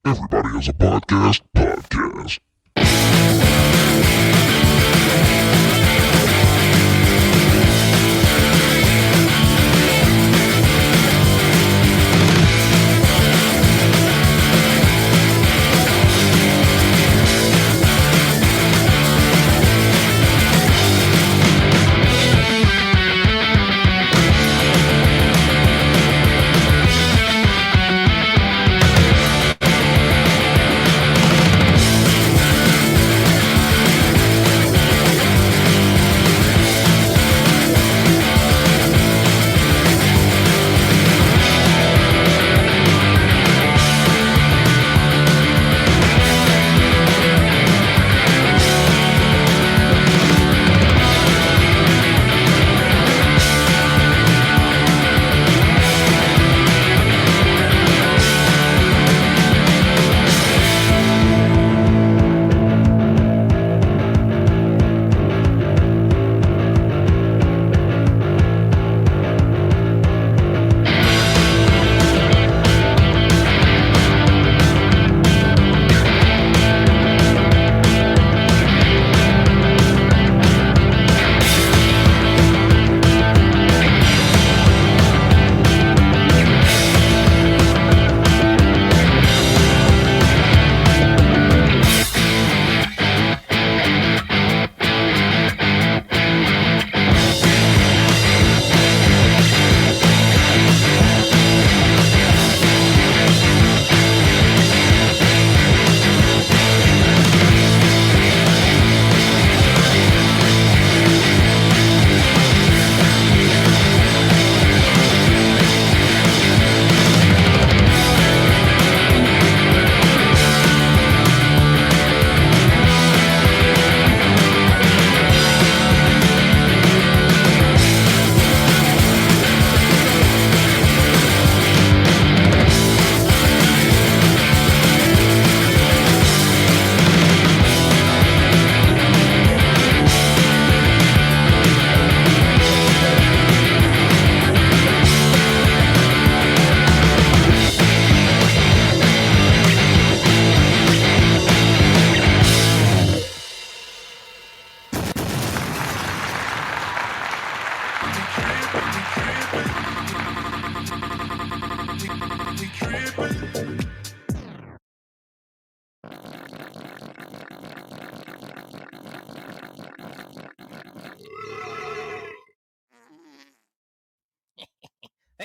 Everybody has a podcast.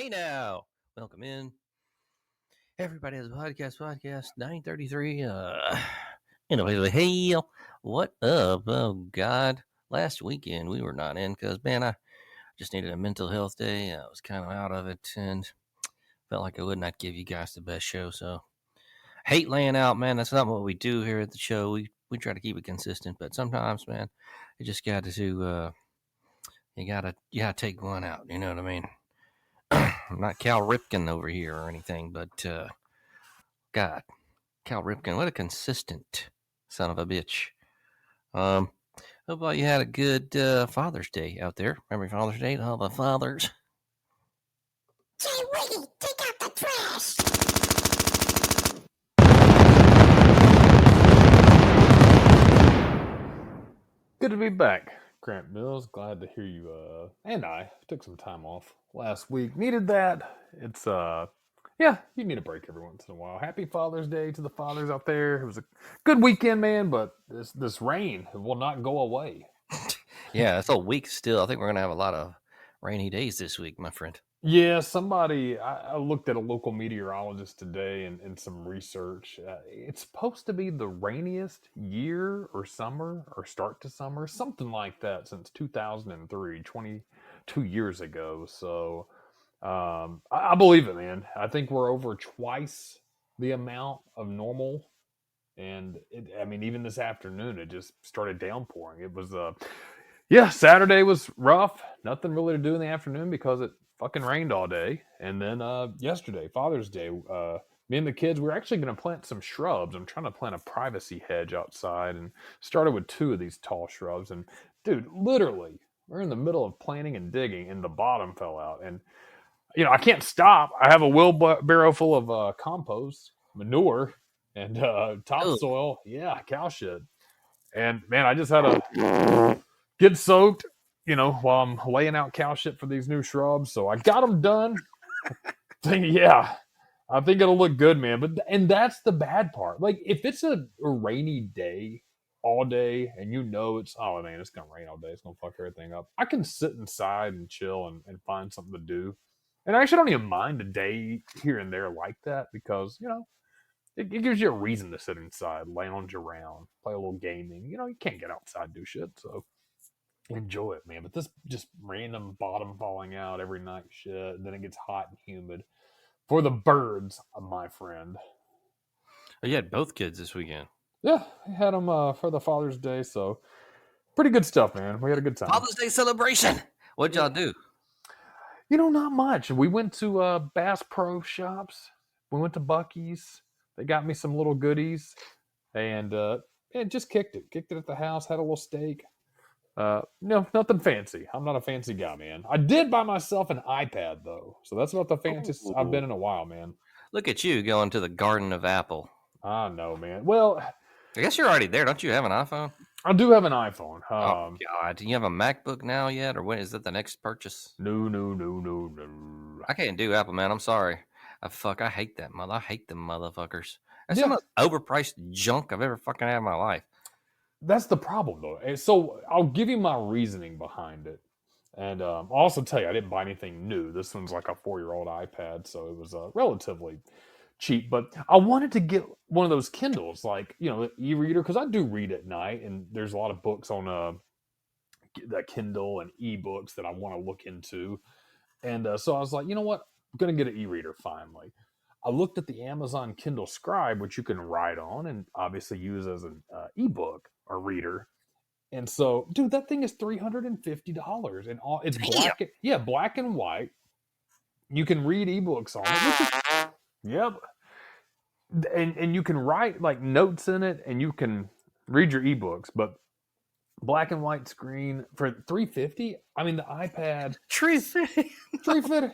Hey now, welcome in. Everybody has a podcast 933. Anyway, hey, what up? Oh God, last weekend we were not in because man, I just needed a mental health day. I was kind of out of it and felt like I would not give you guys the best show. So hate laying out, man. That's not what we do here at the show. We try to keep it consistent, but sometimes, man, you just got to you gotta take one out. You know what I mean? I'm not Cal Ripken over here or anything, but God, Cal Ripken, what a consistent son of a bitch. Um, Hope all you had a good Father's Day out there. Remember Father's Day? All the fathers. Say, Wiggy, take out the trash. Good to be back, Grant Mills. Glad to hear you. And I took some time off last week. Needed that. It's yeah, you need a break every once in a while. Happy Father's Day to the fathers out there. It was a good weekend, man. But this rain will not go away. Yeah, it's a week still. I think we're gonna have a lot of rainy days this week, my friend. Yeah, I looked at a local meteorologist today and some research. It's supposed to be the rainiest year or summer or start to summer, something like that, since 2003, 22 years ago. So I believe it, man. I think we're over twice the amount of normal. And I mean, even this afternoon, it just started downpouring. It was yeah, Saturday was rough. Nothing really to do in the afternoon because it fucking rained all day. And then yesterday, Father's Day, me and the kids, we were actually going to plant some shrubs. I'm trying to plant a privacy hedge outside and started with two of these tall shrubs. And dude, literally, we're in the middle of planting and digging and the bottom fell out. And, I can't stop. I have a wheelbarrow full of compost, manure, and Ugh. topsoil. Yeah, cow shit. And man, I just had to get soaked, while I'm laying out cow shit for these new shrubs. So I got them done. Yeah, I think it'll look good, man. And that's the bad part. Like if it's a rainy day all day, and it's it's gonna rain all day, it's gonna fuck everything up. I can sit inside and chill and find something to do. And I actually don't even mind a day here and there like that because it gives you a reason to sit inside, lounge around, play a little gaming. You can't get outside and do shit, so enjoy it, man. But this just random bottom falling out every night shit, and then it gets hot and humid for the birds, my friend. Oh, you had both kids this weekend. Yeah, I had them for the Father's Day, so pretty good stuff, man. We had a good time. Father's Day celebration. What'd y'all do? Not much. We went to Bass Pro Shops. We went to Bucky's. They got me some little goodies, and just kicked it. Kicked it at the house. Had a little steak. No, nothing fancy. I'm not a fancy guy, man. I did buy myself an iPad though, so that's about the fanciest I've been in a while, man. Look at you going to the Garden of Apple. I know, man. Well, I guess you're already there. Don't you have an iPhone? I do have an iPhone. Oh God, do you have a MacBook now yet, or when is that the next purchase? No. I can't do Apple, man. I'm sorry. I hate that mother. I hate them motherfuckers. That's Yeah. the most overpriced junk I've ever fucking had in my life. That's the problem, though. And so I'll give you my reasoning behind it. And I'll also tell you, I didn't buy anything new. This one's like a 4-year-old iPad, so it was relatively cheap. But I wanted to get one of those Kindles, like, e-reader, because I do read at night, and there's a lot of books on that Kindle and ebooks that I want to look into. And so I was like, you know what? I'm going to get an e-reader finally. I looked at the Amazon Kindle Scribe, which you can write on and obviously use as an ebook or reader. And so, dude, that thing is $350, and it's black and white. You can read ebooks on it, which is yep, and you can write like notes in it, and you can read your ebooks. But black and white screen for $350. I mean, the iPad Tree fitting. tree fitter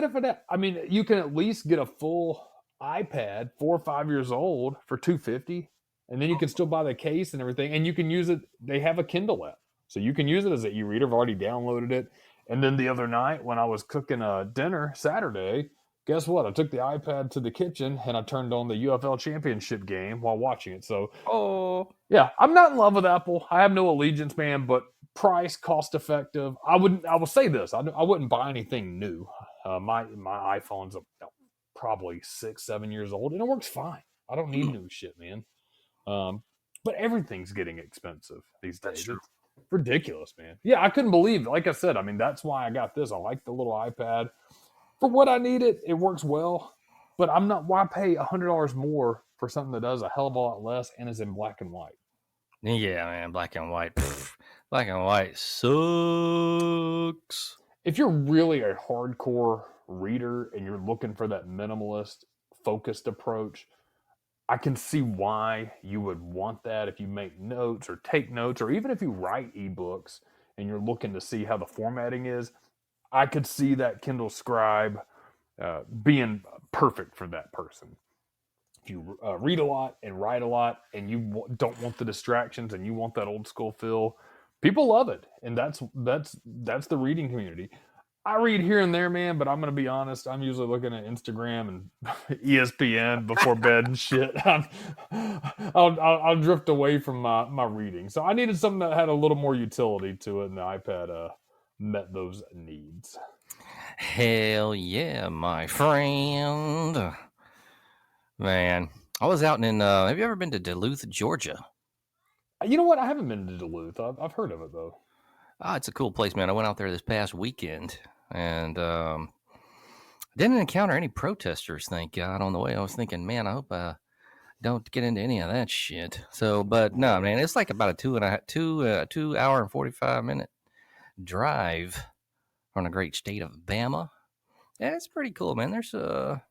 for that. I mean, you can at least get a full iPad, 4 or 5 years old, for $250, and then you can still buy the case and everything, and you can use it. They have a Kindle app, so you can use it as an e-reader. I've already downloaded it. And then the other night when I was cooking dinner Saturday, guess what? I took the iPad to the kitchen and I turned on the UFL championship game while watching it. So, yeah, I'm not in love with Apple. I have no allegiance, man, but price, cost effective. I will say this: I wouldn't buy anything new. My iPhone's probably 6-7 years old, and it works fine. I don't need new shit, man. But everything's getting expensive these days. It's ridiculous, man. Yeah, I couldn't believe it. Like I said, I mean, that's why I got this. I like the little iPad. For what I need it works well. But I'm not, why pay $100 more for something that does a hell of a lot less and is in black and white? Yeah, man, black and white. Black and white sucks. If you're really a hardcore reader and you're looking for that minimalist, focused approach, I can see why you would want that if you make notes or take notes, or even if you write ebooks and you're looking to see how the formatting is. I could see that Kindle Scribe being perfect for that person. If you read a lot and write a lot and you don't want the distractions and you want that old school feel, people love it, and that's the reading community. I read here and there, man, but I'm gonna be honest. I'm usually looking at Instagram and ESPN before bed and shit. I'll drift away from my reading. So I needed something that had a little more utility to it, and the iPad met those needs. Hell yeah, my friend. Man, I was out in. Have you ever been to Duluth, Georgia? You know what? I haven't been to Duluth. I've heard of it though. It's a cool place, man. I went out there this past weekend and didn't encounter any protesters, thank God, on the way. I was thinking, man, I hope I don't get into any of that shit. So, but no, man, it's like about a 2 hour and 45-minute drive from the great state of Bama. Yeah, it's pretty cool, man. There's some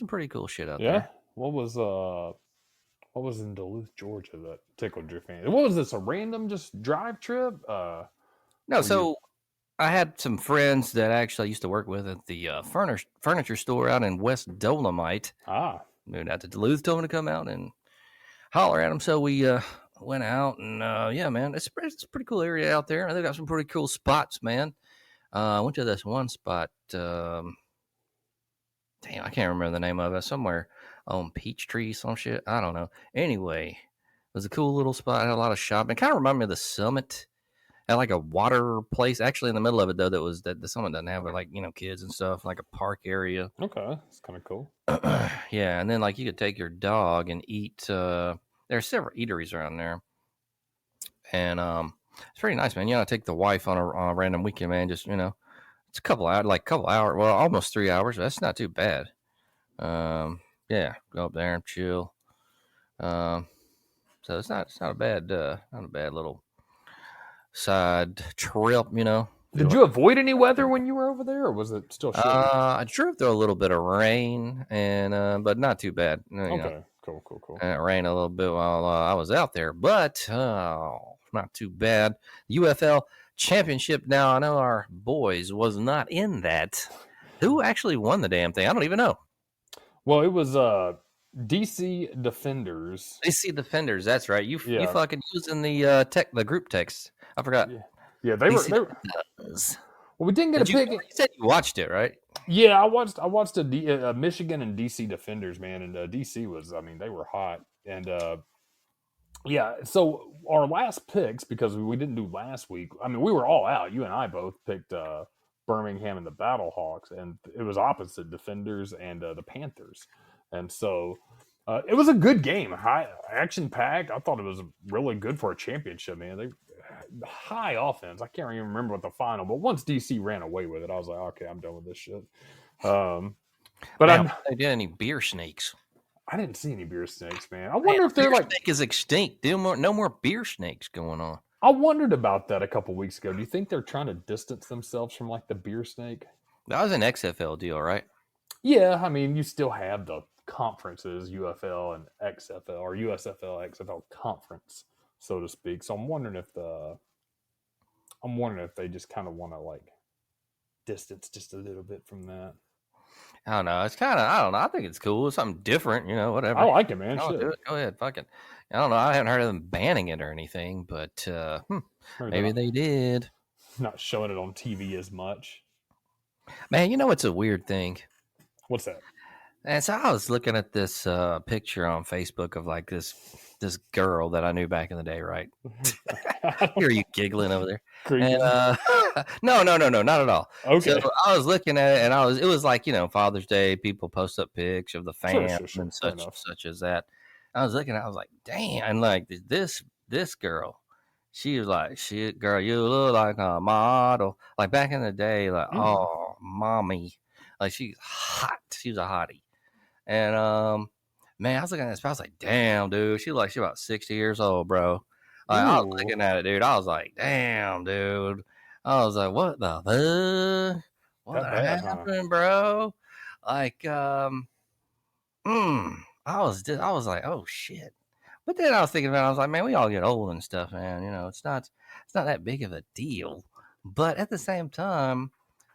pretty cool shit out there. What was in Duluth, Georgia that tickled your fancy? What was this? A random just drive trip? No, so I had some friends that actually I used to work with at the furniture store out in West Dolomite. Ah, Moved out to Duluth, told me to come out and holler at them. So we went out and yeah, man, it's a pretty cool area out there. They got some pretty cool spots, man. I went to this one spot. Damn, I can't remember the name of it. Somewhere on Peachtree, some shit. I don't know. Anyway, it was a cool little spot. Had a lot of shopping. Kind of reminded me of the Summit. Had like a water place actually in the middle of it though. That was that the Summit doesn't have like kids and stuff, like a park area. okay, that's kind of cool. Yeah, and then like you could take your dog and eat. There are several eateries around there, and it's pretty nice, man. Take the wife on a random weekend, man. Just it's a couple hours, well, almost 3 hours. That's not too bad. Yeah, go up there and chill. Um, so it's not a bad little side trip, Did you avoid any weather when you were over there, or was it still shitty? I drove through a little bit of rain, and but not too bad. Okay, cool. And it rained a little bit while I was out there, but not too bad. UFL championship. Now I know our boys was not in that. Who actually won the damn thing? I don't even know. Well, it was DC Defenders. DC Defenders. That's right. You Yeah. fucking using the the group text. I forgot. Yeah, they DC were. Defenders. Well, we didn't get a pick. You said you watched it, right? Yeah, I watched a Michigan and DC Defenders, man, and DC was, I mean, they were hot, and yeah. So our last picks, because we didn't do last week. I mean, we were all out. You and I both picked Birmingham and the Battlehawks, and it was opposite Defenders and the Panthers, and so it was a good game, high action packed. I thought it was really good for a championship, man. They high offense. I can't even remember what the final, but once DC ran away with it, I was like, okay, I'm done with this shit. But Man, they did any beer snakes? I didn't see any beer snakes, man. I wonder if they're beer like snake is extinct. No more beer snakes going on. I wondered about that a couple weeks ago. Do you think they're trying to distance themselves from like the beer snake? That was an XFL deal, right? Yeah, I mean, you still have the conferences, UFL and XFL, or USFL, XFL conference, so to speak. So I'm wondering if they just kind of want to like distance just a little bit from that. I don't know. It's kind of, I don't know. I think it's cool. It's something different, whatever. I like it, man. Do it. Go ahead. Fucking. I don't know. I haven't heard of them banning it or anything, but maybe they did. Not showing it on TV as much. Man, it's a weird thing. What's that? And so I was looking at this picture on Facebook of like this girl that I knew back in the day, right? Hear you giggling over there. And, no, not at all. Okay. So I was looking at it, and it was like Father's Day. People post up pics of the fans Sure, and such as that. I was looking, I was like, damn, and like this girl, she was like, shit, girl, you look like a model. Like back in the day, like oh, mommy, like she's hot. She's a hottie, and man, I was looking at this. I was like, damn, dude, she's about 60 years old, bro. Like, I was looking at it, dude. I was like, damn, dude. I was like, what the fuck? What happened, bro? Like, I was like, oh shit. But then I was thinking about it, I was like, man, we all get old and stuff, man. It's not that big of a deal. But at the same time,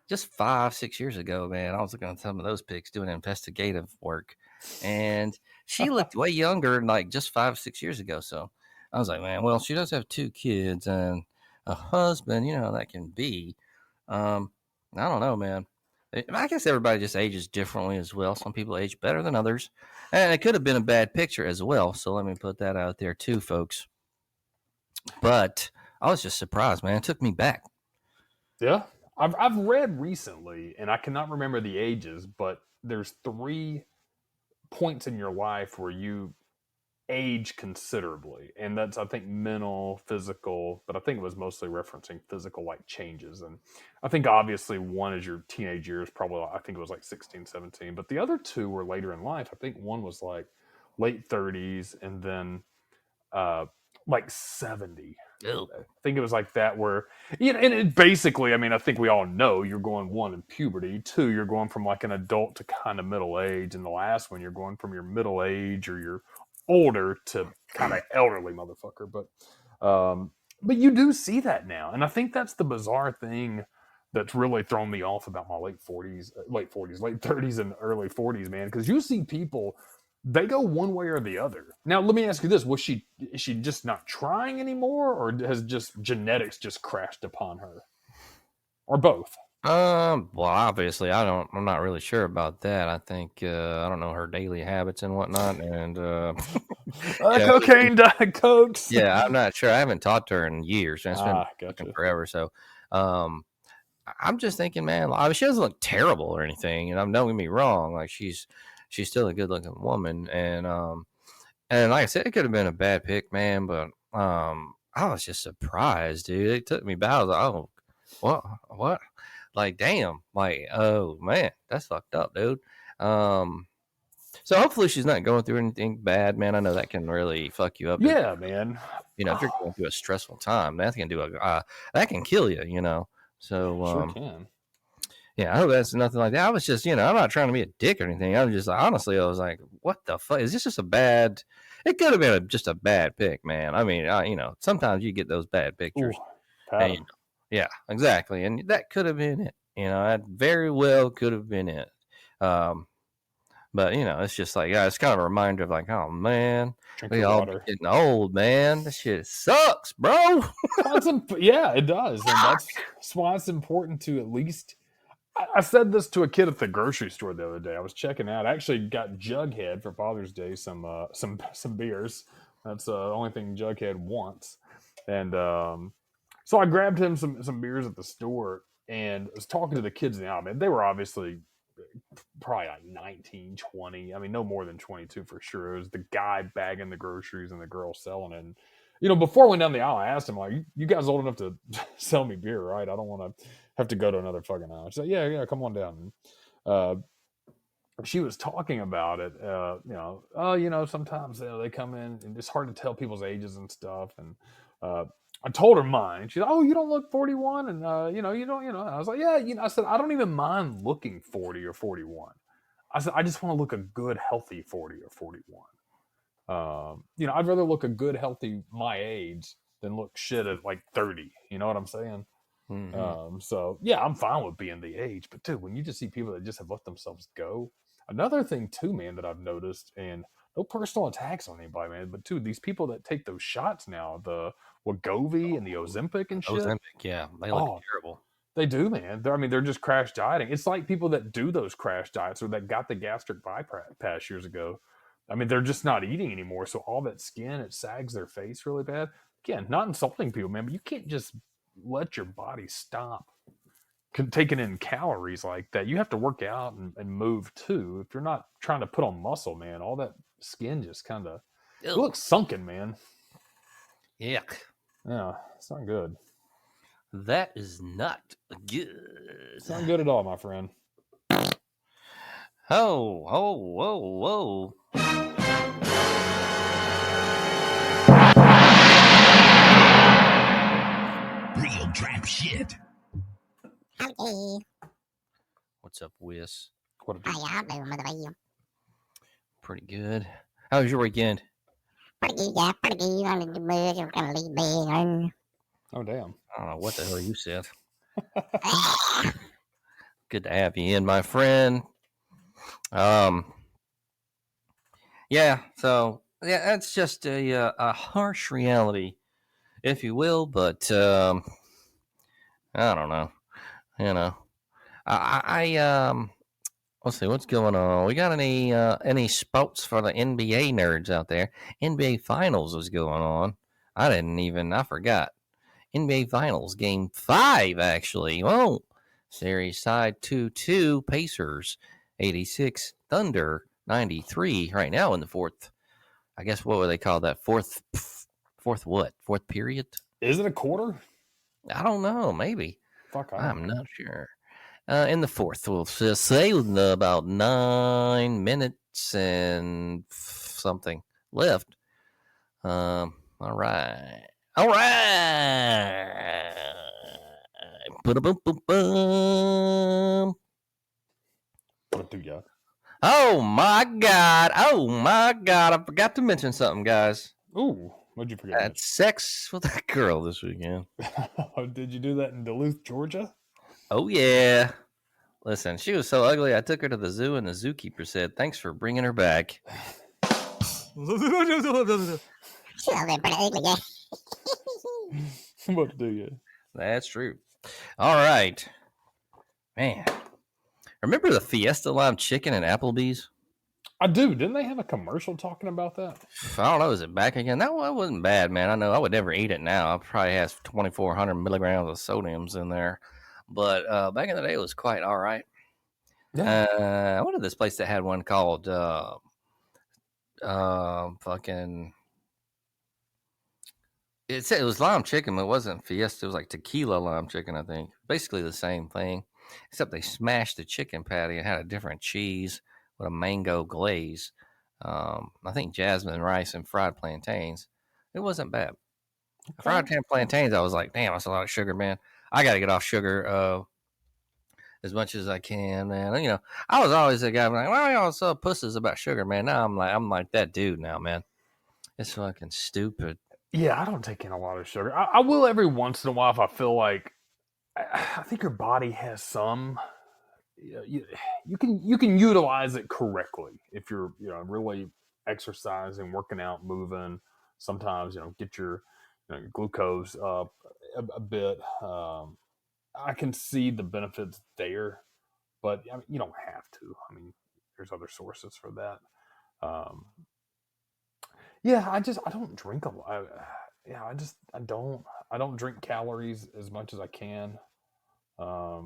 just 5-6 years ago, man, I was looking at some of those pics doing investigative work. And she looked way younger than like just 5-6 years ago. So I was like, man, well, she does have 2 kids and a husband, that can be. I don't know, man. I guess everybody just ages differently as well. Some people age better than others. And it could have been a bad picture as well. So let me put that out there too, folks. But I was just surprised, man. It took me back. Yeah. I've read recently, and I cannot remember the ages, but there's 3 points in your life where you age considerably, and that's, I think, mental, physical, but I think it was mostly referencing physical like changes. And I think obviously one is your teenage years, probably I think it was like 16, 17, but the other 2 were later in life. I think one was like late 30s, and then like 70. Ew. I think it was like that, where and it basically, I mean, I think we all know you're going, 1, in puberty, 2, you're going from like an adult to kind of middle age, and the last one you're going from your middle age or your older to kind of elderly motherfucker. But you do see that now, and I think that's the bizarre thing that's really thrown me off about my late 30s, and early 40s, man. Because you see people, they go one way or the other. Now, let me ask you this: is she just not trying anymore, or has just genetics just crashed upon her, or both? Well, obviously, I'm not really sure about that. I think I don't know her daily habits and whatnot, and yeah, Cocaine, diet cokes. yeah, I'm not sure. I haven't talked to her in years. It's been fucking Gotcha. forever. So, I'm just thinking, man, I mean, she doesn't look terrible or anything, and don't get me wrong, like she's still a good looking woman, and like I said, it could have been a bad pick, man, but I was just surprised, dude. It took me back. I was like, oh, what? Like, damn, like, oh man, that's fucked up, dude. So hopefully she's not going through anything bad, man. I know that can really fuck you up. Yeah, man. You know, if you're going through a stressful time, that can that can kill you. You know, so Sure can. yeah, I hope that's nothing like that. I was just, I'm not trying to be a dick or anything. I was just, honestly, I was like, what the fuck? Is this just a bad? It could have been just a bad pick, man. I mean, sometimes you get those bad pictures. Ooh, And, yeah, exactly. And that could have been it. That very well could have been it. But, it's just like, yeah, it's kind of a reminder of like, oh, man, drink we your all water. getting old, man. This shit sucks, bro. Yeah, it does. And that's why it's important to at least. I said this to a kid at the grocery store the other day. I was checking out. I actually got Jughead for Father's Day some beers. That's the only thing Jughead wants. And so I grabbed him some beers at the store and was talking to the kids in the aisle. Man, they were obviously probably like 19, 20. I mean, no more than 22 for sure. It was the guy bagging the groceries and the girl selling it. And, before I went down the aisle, I asked him, like, you guys old enough to sell me beer, right? I don't want to have to go to another fucking aisle. She said, yeah, come on down. She was talking about it, sometimes they come in and it's hard to tell people's ages and stuff. And I told her mine. She's like, oh, you don't look 41. And, you don't, I was like, yeah, I said, I don't even mind looking 40 or 41. I said, I just want to look a good, healthy 40 or 41. I'd rather look a good, healthy my age than look shit at like 30. You know what I'm saying? Mm-hmm. So yeah, I'm fine with being the age, but dude, when you just see people that just have let themselves go, another thing too, man, that I've noticed, and no personal attacks on anybody, man, but dude, these people that take those shots now, the Wegovy and the Ozempic and shit, Ozempic, yeah, they look terrible. They do, man. They're just crash dieting. It's like people that do those crash diets or that got the gastric bypass years ago. I mean, they're just not eating anymore. So all that skin, it sags their face really bad. Again, not insulting people, man, but you can't just let your body stop taking in calories like that. You have to work out and move too. If you're not trying to put on muscle, man, all that skin just kind of looks sunken, man. Yuck. Yeah, it's not good. That is not good. It's not good at all, my friend. Oh, whoa. Real trap shit. Howdy. What's up, Whis? What How y'all doing, by the way? Pretty good. How was your weekend? Pretty good, yeah, pretty good. I need to bed. I'm gonna leave bed. Oh, damn. I don't know what the hell you said. Good to have you in, my friend. Yeah, so yeah, that's just a harsh reality, if you will, but I don't know. Let's see what's going on. We got any sports for the NBA nerds out there? NBA Finals was going on. I forgot. NBA Finals Game 5 actually. Whoa. Series tied 2-2. Pacers 86. Thunder 93. Right now in the fourth. I guess what would they call that? Fourth what? Fourth period? Is it a quarter? I don't know. Maybe. Fuck, I'm not sure. In the fourth, we'll say about 9 minutes and something left. All right. Boom. What do you? Oh my god! I forgot to mention something, guys. Ooh, what'd you forget? Had sex with that girl this weekend. Did you do that in Duluth, Georgia? Oh yeah. Listen, she was so ugly. I took her to the zoo, and the zookeeper said, "Thanks for bringing her back." She's a little bit ugly, yeah. What do you? That's true. All right, man. Remember the Fiesta Lime chicken at Applebee's? I do. Didn't they have a commercial talking about that? I don't know. Is it back again? That one wasn't bad, man. I know I would never eat it now. It probably has 2,400 milligrams of sodiums in there. But back in the day, it was quite all right. I went to this place that had one called fucking. It said it was lime chicken, but it wasn't Fiesta. It was like tequila lime chicken, I think. Basically the same thing, except they smashed the chicken patty and had a different cheese with a mango glaze. I think jasmine rice and fried plantains. It wasn't bad. Fried plantains, I was like, damn, that's a lot of sugar, man. I got to get off sugar as much as I can, man. You know, I was always a guy like, well, y'all so pussies about sugar, man. Now I'm like that dude now, man. It's fucking stupid. Yeah, I don't take in a lot of sugar. I will every once in a while if I feel like. I think your body has some. You can utilize it correctly if you're really exercising, working out, moving. Sometimes get your glucose up a bit. I can see the benefits there, but I mean, you don't have to. I mean, there's other sources for that. Um, yeah, I don't drink a lot. Yeah, I don't drink calories as much as I can. I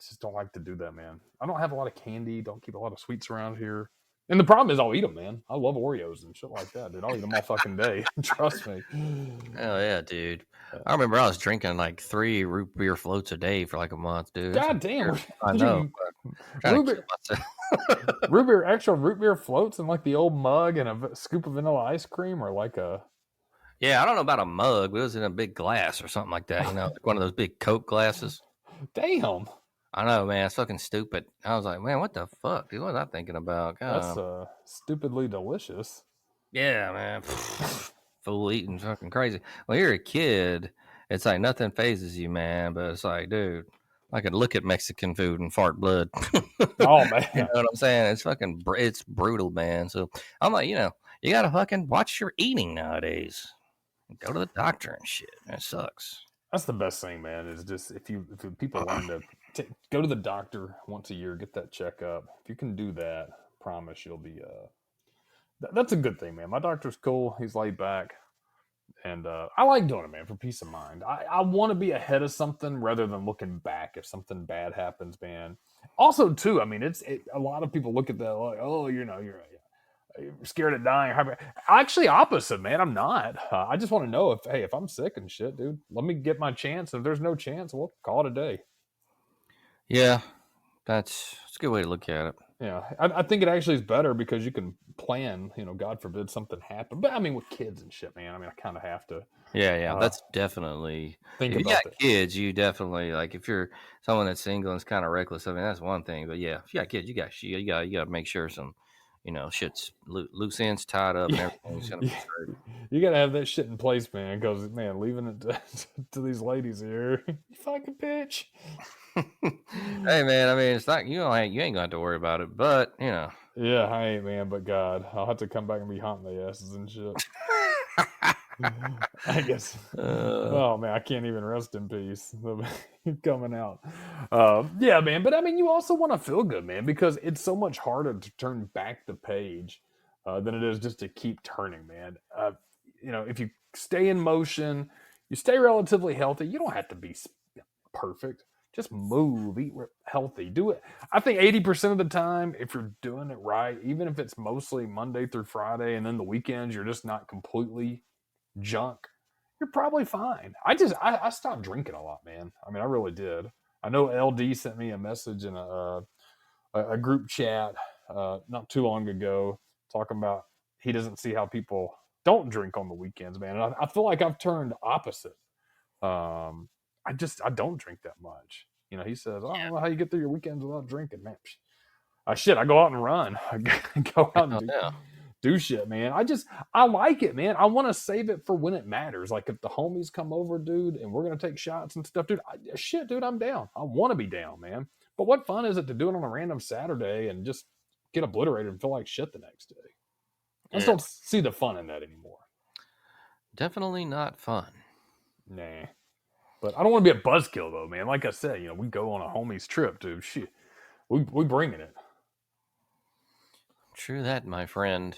just don't like to do that, man. I don't have a lot of candy. Don't keep a lot of sweets around here. And the problem is, I'll eat them, man. I love Oreos and shit like that, dude. I'll eat them all fucking day. Trust me. Oh yeah, dude. I remember I was drinking like 3 root beer floats a day for like a month, dude. God damn. I know. Trying to kill myself. Root beer floats in like the old mug and a scoop of vanilla ice cream, or like a. Yeah, I don't know about a mug, but it was in a big glass or something like that. You know, like one of those big Coke glasses. Damn. I know, man. It's fucking stupid. I was like, man, what the fuck, dude? What was I thinking about? God. That's stupidly delicious. Yeah, man. Fool eating fucking crazy. When you're a kid, it's like nothing phases you, man. But it's like, dude, I could look at Mexican food and fart blood. Oh man, you know what I'm saying? It's fucking, it's brutal, man. So I'm like, you gotta fucking watch your eating nowadays. Go to the doctor and shit. That sucks. that's the best thing, man. Is just if people learn to go to the doctor once a year, get that checkup. If you can do that, promise you'll be. That's a good thing, man. My doctor's cool. He's laid back, and I like doing it, man, for peace of mind. I want to be ahead of something rather than looking back if something bad happens, man. Also, too, I mean, a lot of people look at that like, oh, you're scared of dying. Actually, opposite, man. I'm not. I just want to know if I'm sick and shit, dude. Let me get my chance. If there's no chance, we'll call it a day. Yeah, it's a good way to look at it. Yeah, I think it actually is better because you can plan. God forbid something happened. But I mean, with kids and shit, man. I mean, I kind of have to. Yeah, that's definitely. Think If you about got kids, you definitely like. If you're someone that's single and is kind of reckless, I mean that's one thing. But yeah, if you got kids, you got to make sure some, shit's loose ends tied up and everything's gonna be straight. You gotta have that shit in place, man. Because man, leaving it to these ladies here, you fucking bitch. Hey man, I mean it's not you ain't gonna have to worry about it, but Yeah, I ain't, man. But God, I'll have to come back and be haunting their asses and shit. I guess. Oh man, I can't even rest in peace. Coming out. Yeah, man. But I mean, you also want to feel good, man, because it's so much harder to turn back the page than it is just to keep turning, man. If you stay in motion, you stay relatively healthy. You don't have to be perfect. Just move, eat healthy, do it. I think 80% of the time, if you're doing it right, even if it's mostly Monday through Friday, and then the weekends you're just not completely junk, you're probably fine. I stopped drinking a lot, man. I mean, I really did. I know LD sent me a message in a group chat not too long ago talking about he doesn't see how people don't drink on the weekends, man. And I feel like I've turned opposite. I don't drink that much. He says, I don't know how you get through your weekends without drinking, man. Shit, I go out and run. I go out and do shit, man. I like it, man. I want to save it for when it matters. Like if the homies come over, dude, and we're gonna take shots and stuff, dude. Dude, I'm down. I want to be down, man. But what fun is it to do it on a random Saturday and just get obliterated and feel like shit the next day? I just don't see the fun in that anymore. Definitely not fun. Nah. But I don't want to be a buzzkill though, man. Like I said, we go on a homies trip, dude. Shit, we bringing it. True that, my friend.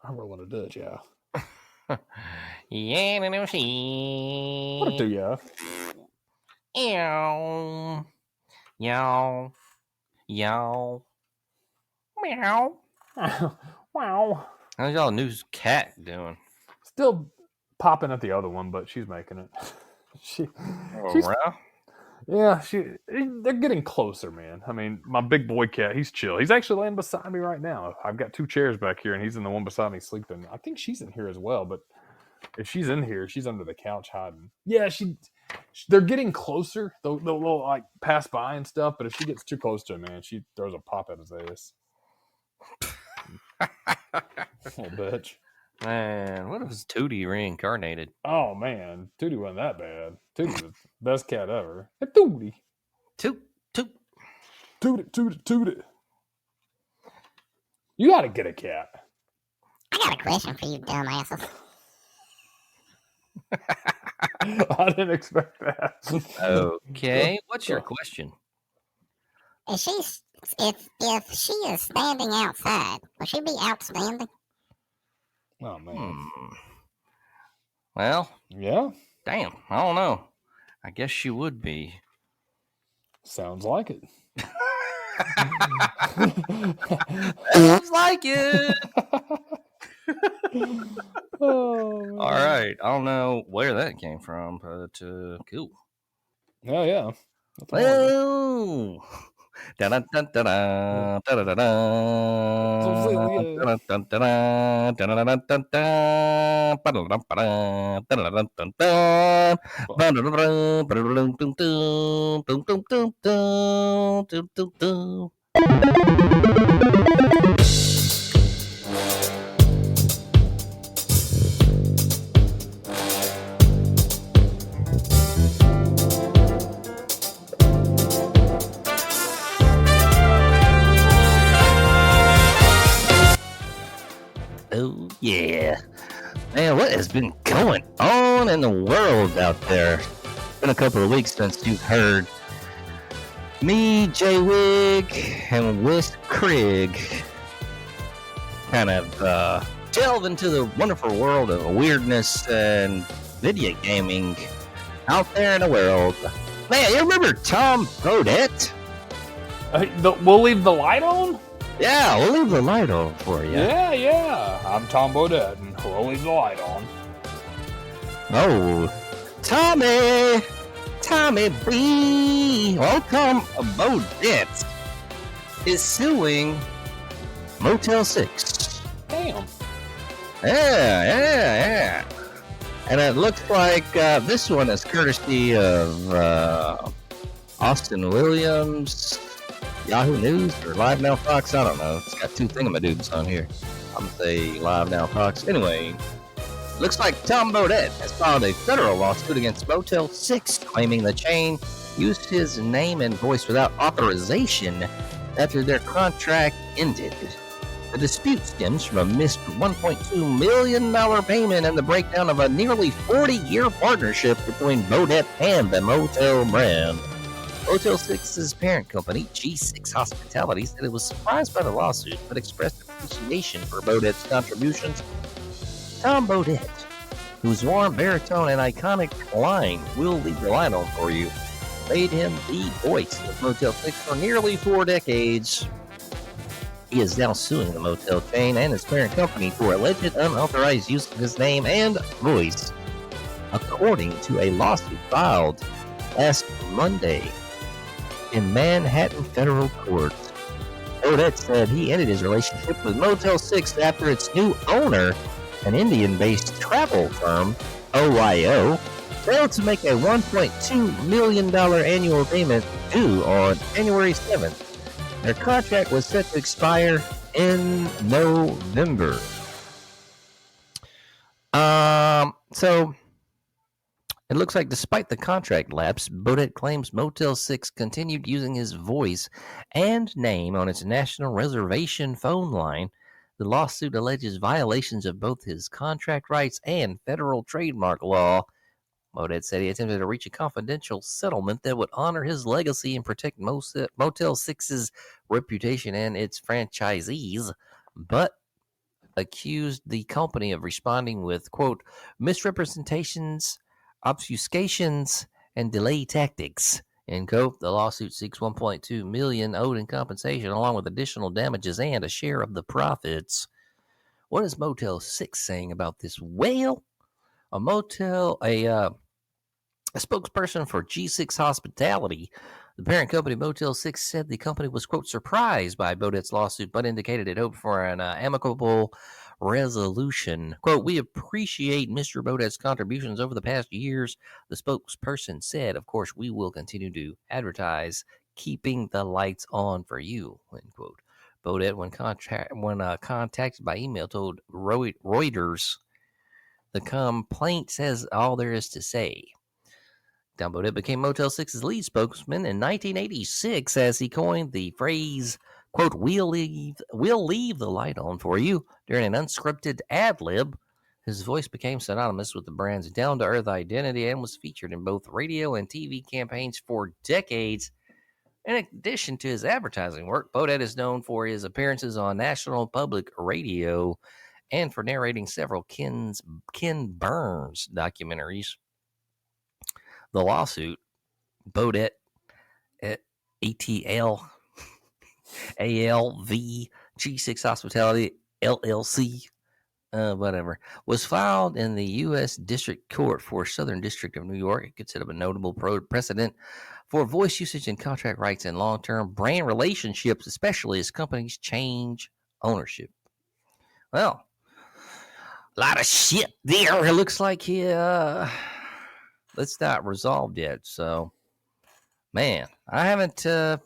I really want to do it, yeah. Yeah, no, she. What it do, yeah? Ew. Yow. Yow. Meow. Wow. How's y'all new cat doing? Still popping at the other one, but she's making it. she's Well, yeah. They're getting closer, man. I mean, my big boy cat, he's chill. He's actually laying beside me right now. I've got 2 chairs back here, and he's in the one beside me sleeping. I think she's in here as well, but if she's in here, she's under the couch hiding. Yeah, they're getting closer. They'll like pass by and stuff, but if she gets too close to him, man, she throws a pop at his ass. Little bitch. man, what if it's Tootie reincarnated? Oh man, Tootie wasn't that bad. Tootie was the best cat ever. Hey, Tootie. Toot. Toot. You gotta get a cat. I got a question for you, dumbasses. I didn't expect that. Okay, what's your question? If she is standing outside, will she be outstanding? Oh man. Well, Yeah. damn, I don't know. I guess she would be. Sounds like it. Sounds like it. Oh, All right, I don't know where that came from, but cool. Oh yeah. That's all I do. Oh. Da-da-da-da-da, da-da-da-da, da-da-da-da-da, da-da-da-da-da, ba-da-da-ba-da, da-da-da-da-da, ba-da-da-da, ba-da-da-dum-dum-dum, dum-dum-dum-dum, dum-dum-dum. Oh, yeah. Man, what has been going on in the world out there? It's been a couple of weeks since you've heard me, Jay Wig, and Wes Craig kind of delve into the wonderful world of weirdness and video gaming out there in the world. Man, you remember Tom Bodette? We'll leave the light on? Yeah, we'll leave the light on for you. Yeah. I'm Tom Bodette, and we'll leave the light on. Oh, Tommy B. Well, Tom Bodette is suing Motel 6. Damn. Yeah. And it looks like this one is courtesy of Austin Williams, Yahoo News, or Live Now Fox. I don't know. It's got 2 thingamadoobs on here. I'm going to say Live Now Fox. Anyway, looks like Tom Bodette has filed a federal lawsuit against Motel 6, claiming the chain used his name and voice without authorization after their contract ended. The dispute stems from a missed $1.2 million payment and the breakdown of a nearly 40-year partnership between Bodette and the Motel brand. Motel 6's parent company, G6 Hospitality, said it was surprised by the lawsuit, but expressed appreciation for Bodette's contributions. Tom Bodette, whose warm baritone and iconic line, "We'll leave the light on for you," made him the voice of Motel 6 for nearly 4 decades. He is now suing the motel chain and its parent company for alleged unauthorized use of his name and voice, according to a lawsuit filed last Monday in Manhattan federal court. Bodette said he ended his relationship with Motel 6 after its new owner, an Indian-based travel firm, OYO, failed to make a $1.2 million annual payment due on January 7th. Their contract was set to expire in November. So it looks like despite the contract lapse, Bodette claims Motel 6 continued using his voice and name on its national reservation phone line. The lawsuit alleges violations of both his contract rights and federal trademark law. Bodette said he attempted to reach a confidential settlement that would honor his legacy and protect Motel 6's reputation and its franchisees, but accused the company of responding with, quote, misrepresentations, obfuscations, and delay tactics. In quote, the lawsuit seeks $1.2 million owed in compensation, along with additional damages and a share of the profits. What is Motel 6 saying about this? Well, a spokesperson for G6 Hospitality, the parent company Motel 6, said the company was, quote, surprised by Bodette's lawsuit, but indicated it hoped for an amicable resolution. Quote, we appreciate Mr. Bodette's contributions over the past years, the spokesperson said. Of course, we will continue to advertise, keeping the lights on for you, end quote. Bodette, when contacted by email, told Reuters, the complaint says all there is to say. Don Bodette became Motel 6's lead spokesman in 1986 as he coined the phrase, quote, we'll leave the light on for you during an unscripted ad lib. His voice became synonymous with the brand's down-to-earth identity and was featured in both radio and TV campaigns for decades. In addition to his advertising work, Bodette is known for his appearances on National Public Radio and for narrating several Ken Burns documentaries. The lawsuit, Bodette at ATL, ALV, G6 Hospitality, LLC, whatever, was filed in the U.S. District Court for Southern District of New York. It could set up a notable precedent for voice usage and contract rights and long-term brand relationships, especially as companies change ownership. Well, a lot of shit there. It looks like that's not resolved yet. So, man, I haven't. I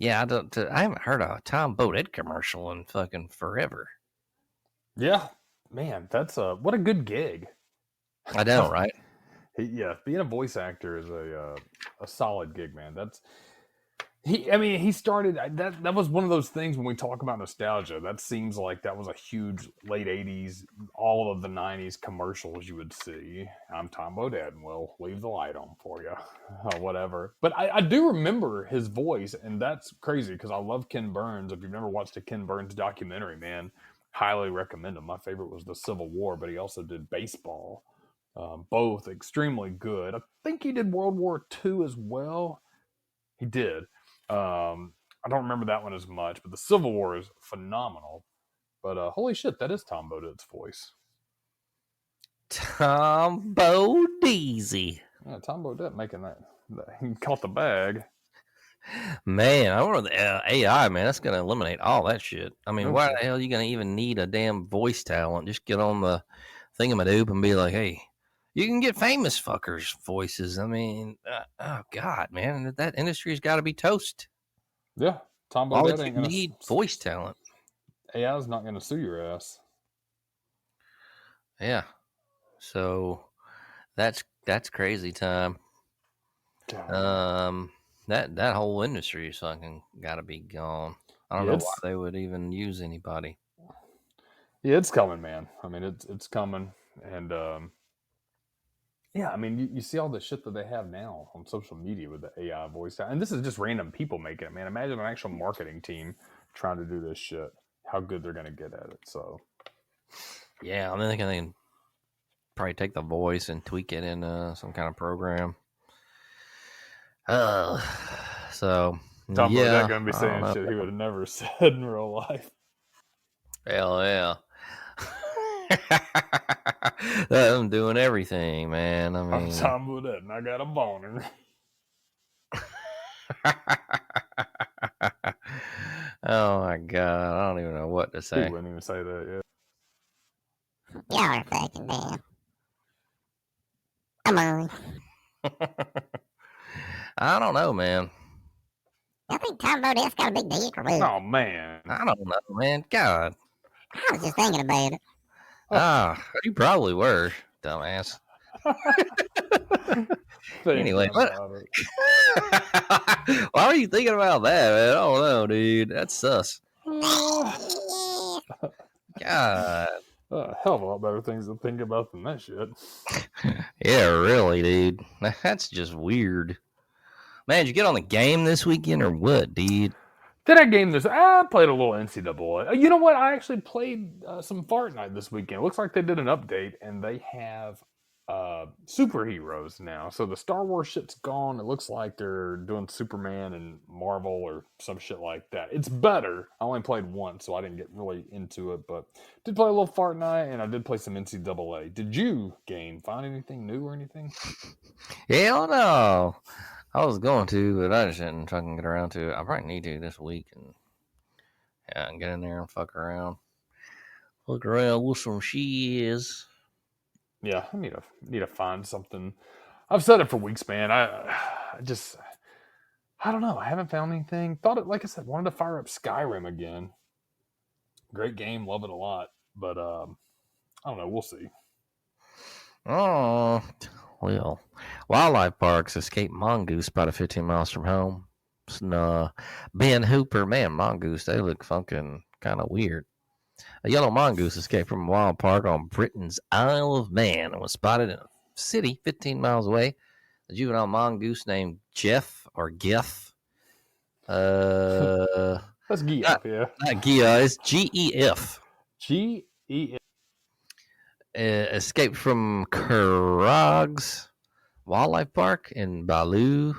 haven't heard a Tom Bodette commercial in fucking forever. Yeah, man, that's what a good gig. I know, right? Being a voice actor is a solid gig, man. He started that was one of those things when we talk about nostalgia. That seems like that was a huge late 80s, all of the 90s commercials you would see. I'm Tom Bodette and we'll leave the light on for you. Whatever. But I do remember his voice, and that's crazy because I love Ken Burns. If you've never watched a Ken Burns documentary, man, highly recommend him. My favorite was the Civil War, but he also did baseball. Both extremely good. I think he did World War II as well. He did. I don't remember that one as much, but the Civil War is phenomenal. But holy shit, that is Tom Bodette's voice. Tom Bodette. Yeah, Tom Bodette making that. He caught the bag. Man, I wonder the AI, man, that's going to eliminate all that shit. I mean, why the hell are you going to even need a damn voice talent? Just get on the thingamadoop and be like, hey, you can get famous fuckers' voices. I mean, oh God, man, that industry's got to be toast. Yeah, Tom Why Bodette would ain't you gonna need voice talent? AI's not gonna sue your ass. Yeah, so that's crazy time. God. That whole industry is fucking got to be gone. I don't know why they would even use anybody. Yeah, it's coming, man. I mean, it's coming, and yeah, I mean, you see all the shit that they have now on social media with the AI voice, and this is just random people making it, man. Imagine an actual marketing team trying to do this shit. How good they're gonna get at it. So, yeah, I mean, they can probably take the voice and tweak it in some kind of program. So Tom yeah, Bodette gonna be saying shit he would have never said in real life. Hell yeah. I'm doing everything, man. I mean, I'm Tom Bodette and I got a boner. Oh my god, I don't even know what to say. He wouldn't even say that yet. Y'all are fucking damn. Come on. I don't know, man. I think Tom Bodette's got a big dick or what? Oh man. I don't know, man. God. I was just thinking about it. You probably were, dumbass. Anyway, Thinking what? about it. Why were you thinking about that, man? I don't know, dude. That's sus. God. A hell of a lot better things to think about than that shit. Yeah, really, dude. That's just weird. Man, did you get on the game this weekend or what, dude? Did I game this? I played a little NCAA. You know what? I actually played some Fortnite this weekend. It looks like they did an update and they have superheroes now. So the Star Wars shit's gone. It looks like they're doing Superman and Marvel or some shit like that. It's better. I only played once, so I didn't get really into it, but did play a little Fortnite and I did play some NCAA. Did you find anything new or anything? Hell no. I was going to, but I just didn't fucking get around to it. I probably need to this week and get in there and fuck around. Look around with some shiz. Yeah, I need to find something. I've said it for weeks, man. I don't know. I haven't found anything. Thought it, like I said, wanted to fire up Skyrim again. Great game, love it a lot. But I don't know. We'll see. Oh, well. Wildlife parks escape mongoose spotted 15 miles from home. Ben Hooper, man, mongoose, they look fucking kind of weird. A yellow mongoose escaped from a wild park on Britain's Isle of Man and was spotted in a city 15 miles away. A juvenile mongoose named Jeff or Gef. That's Geoff, yeah. Not Gia, it's GEF. GEF. Escaped from Karags Wildlife Park in Baloo.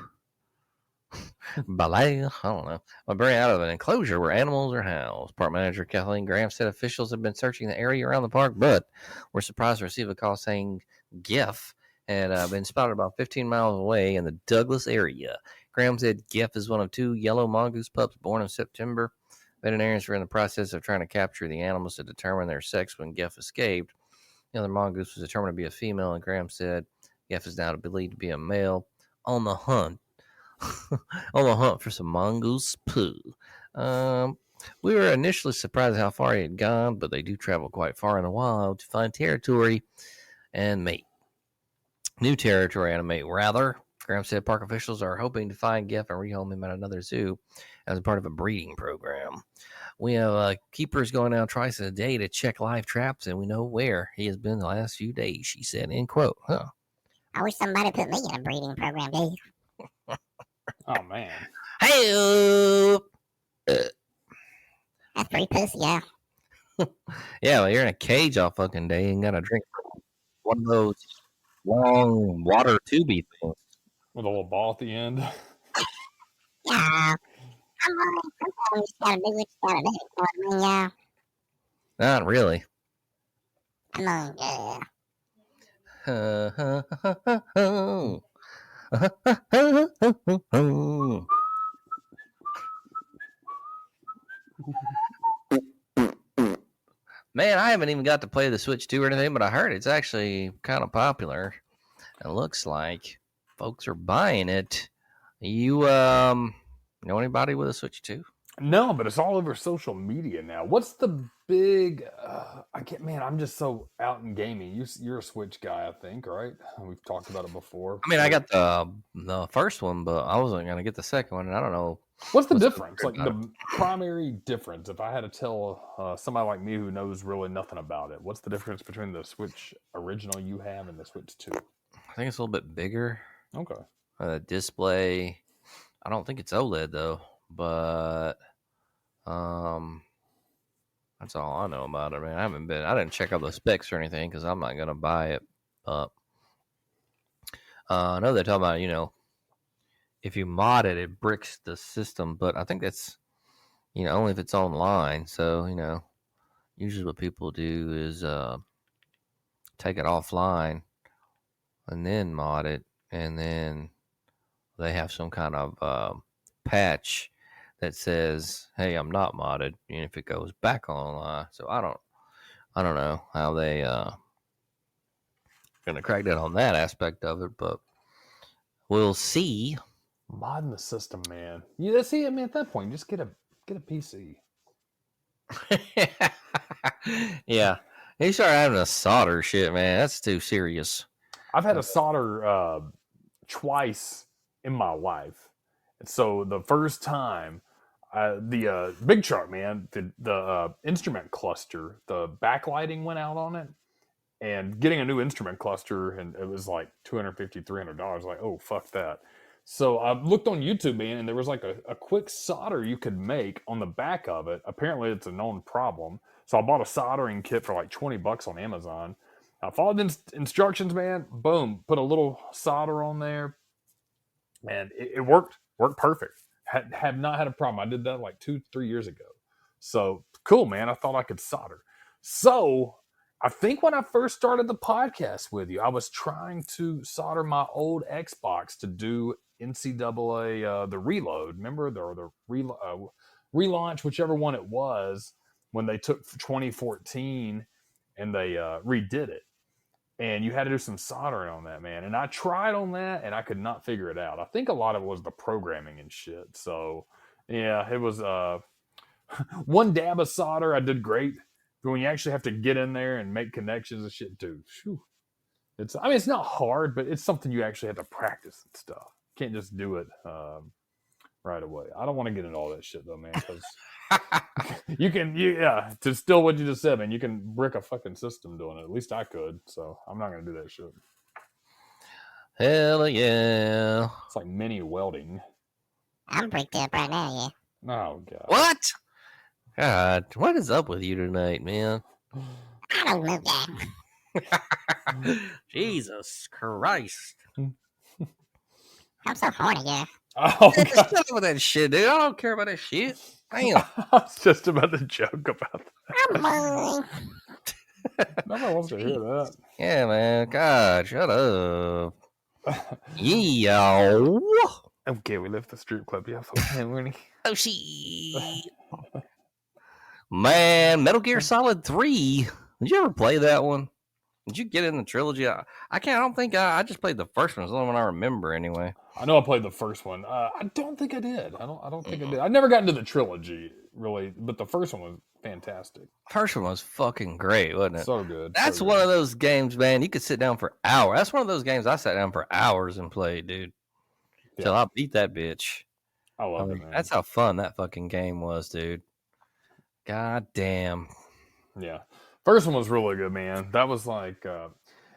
Ballet, I don't know. I bring out of an enclosure where animals are housed. Park manager Kathleen Graham said officials have been searching the area around the park, but were surprised to receive a call saying Geff had been spotted about 15 miles away in the Douglas area. Graham said Geff is one of two yellow mongoose pups born in September. Veterinarians were in the process of trying to capture the animals to determine their sex when Geff escaped. The other mongoose was determined to be a female, and Graham said Geff is now believed to be a male on the hunt. On the hunt for some mongoose poo. We were initially surprised how far he had gone, but they do travel quite far in the wild to find territory and mate. New territory and mate, rather. Graham said park officials are hoping to find Geff and rehome him at another zoo as part of a breeding program. We have keepers going out twice a day to check live traps, and we know where he has been the last few days, she said, end quote. Huh. I wish somebody put me in a breeding program, dude. Oh, man. Hey, That's pretty pussy, yeah. yeah, well, you're in a cage all fucking day and gotta drink one of those long water tubey things. With a little ball at the end. Yeah. I'm on. Sometimes you just gotta do what you gotta do. You know what I mean, yeah? Not really. I'm on, yeah. Man, I haven't even got to play the Switch 2 or anything, but I heard it's actually kind of popular. It looks like folks are buying it. You know anybody with a Switch 2? No, but it's all over social media now. What's the big? I can't. Man, I'm just so out in gaming. You're a Switch guy, I think, right? We've talked about it before. I mean, I got the first one, but I wasn't gonna get the second one, and I don't know. What's the difference? Like the primary difference, if I had to tell somebody like me who knows really nothing about it, what's the difference between the Switch original you have and the Switch 2? I think it's a little bit bigger. Okay. Display. I don't think it's OLED though, but that's all I know about it, man. I didn't check out the specs or anything because I'm not gonna buy it. I know they're talking about, if you mod it, it bricks the system, but I think that's, only if it's online. So, usually what people do is take it offline and then mod it, and then they have some kind of patch that says, "Hey, I'm not modded," and if it goes back online. So I don't know how they gonna crack down on that aspect of it, but we'll see. Modding the system, man. Yeah, see, I mean, at that point, just get a PC. Yeah. You start having to solder shit, man. That's too serious. I've had to solder twice in my life. And so the first time, the big chart, man, the instrument cluster, the backlighting went out on it. And getting a new instrument cluster, and it was like $250, $300. Like, oh, fuck that. So I looked on YouTube, man, and there was like a quick solder you could make on the back of it. Apparently, it's a known problem. So I bought a soldering kit for like $20 on Amazon. I followed the instructions, man. Boom, put a little solder on there, and it worked. Worked perfect. Have not had a problem. I did that like 2-3 years ago. So cool, man. I thought I could solder. So I think when I first started the podcast with you, I was trying to solder my old Xbox to do NCAA the Reload. Remember the relaunch, whichever one it was, when they took 2014 and they redid it. And you had to do some soldering on that, man. And I tried on that, and I could not figure it out. I think a lot of it was the programming and shit. So, yeah, it was one dab of solder. I did great. But when you actually have to get in there and make connections and shit, dude, it's not hard, but it's something you actually have to practice and stuff. You can't just do it right away. I don't want to get into all that shit though, man, because to still what you just said, man, you can brick a fucking system doing it. At least I could, so I'm not gonna do that shit. Hell yeah. It's like mini welding. I'll break that up right now, yeah. Oh god. What? God, what is up with you tonight, man? I don't know that. Jesus Christ. I'm so horny, yeah. Oh Man, god. shut up with that shit, dude. I don't care about that shit. Damn. I was just about to joke about that. I'm horny. Nobody wants to hear that. Yeah, man. God, shut up. Yeah. Okay, we left the strip club. Yeah, so Oh, shit. Man, Metal Gear Solid 3. Did you ever play that one? Did you get in the trilogy? I don't think I just played the first one. It's the only one I remember anyway. I know I played the first one. I don't think I did. I don't think I did. I never got into the trilogy really, but the first one was fantastic. First one was fucking great, wasn't it? So good. That's so one good. of those games, man. You could sit down for hours. That's one of those games I sat down for hours and played, dude. Till I beat that bitch. I love it, man. That's how fun that fucking game was, dude. God damn. Yeah. First one was really good, man. That was like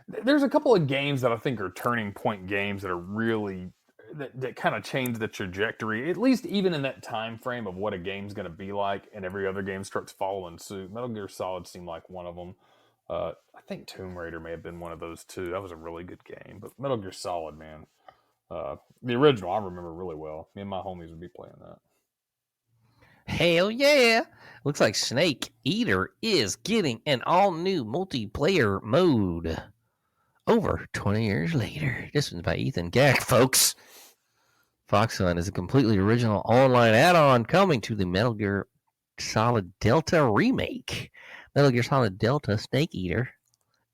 there's a couple of games that I think are turning point games that are really that kind of change the trajectory, at least even in that time frame of what a game's going to be like, and every other game starts following suit. Metal Gear Solid seemed like one of them. I think Tomb Raider may have been one of those too. That was a really good game, but Metal Gear Solid, man. The original I remember really well. Me and my homies would be playing that. Hell yeah. Looks like Snake Eater is getting an all-new multiplayer mode. Over 20 years later. This one's by Ethan Gack, folks. Fox Hunt is a completely original online add-on coming to the Metal Gear Solid Delta remake. Metal Gear Solid Delta Snake Eater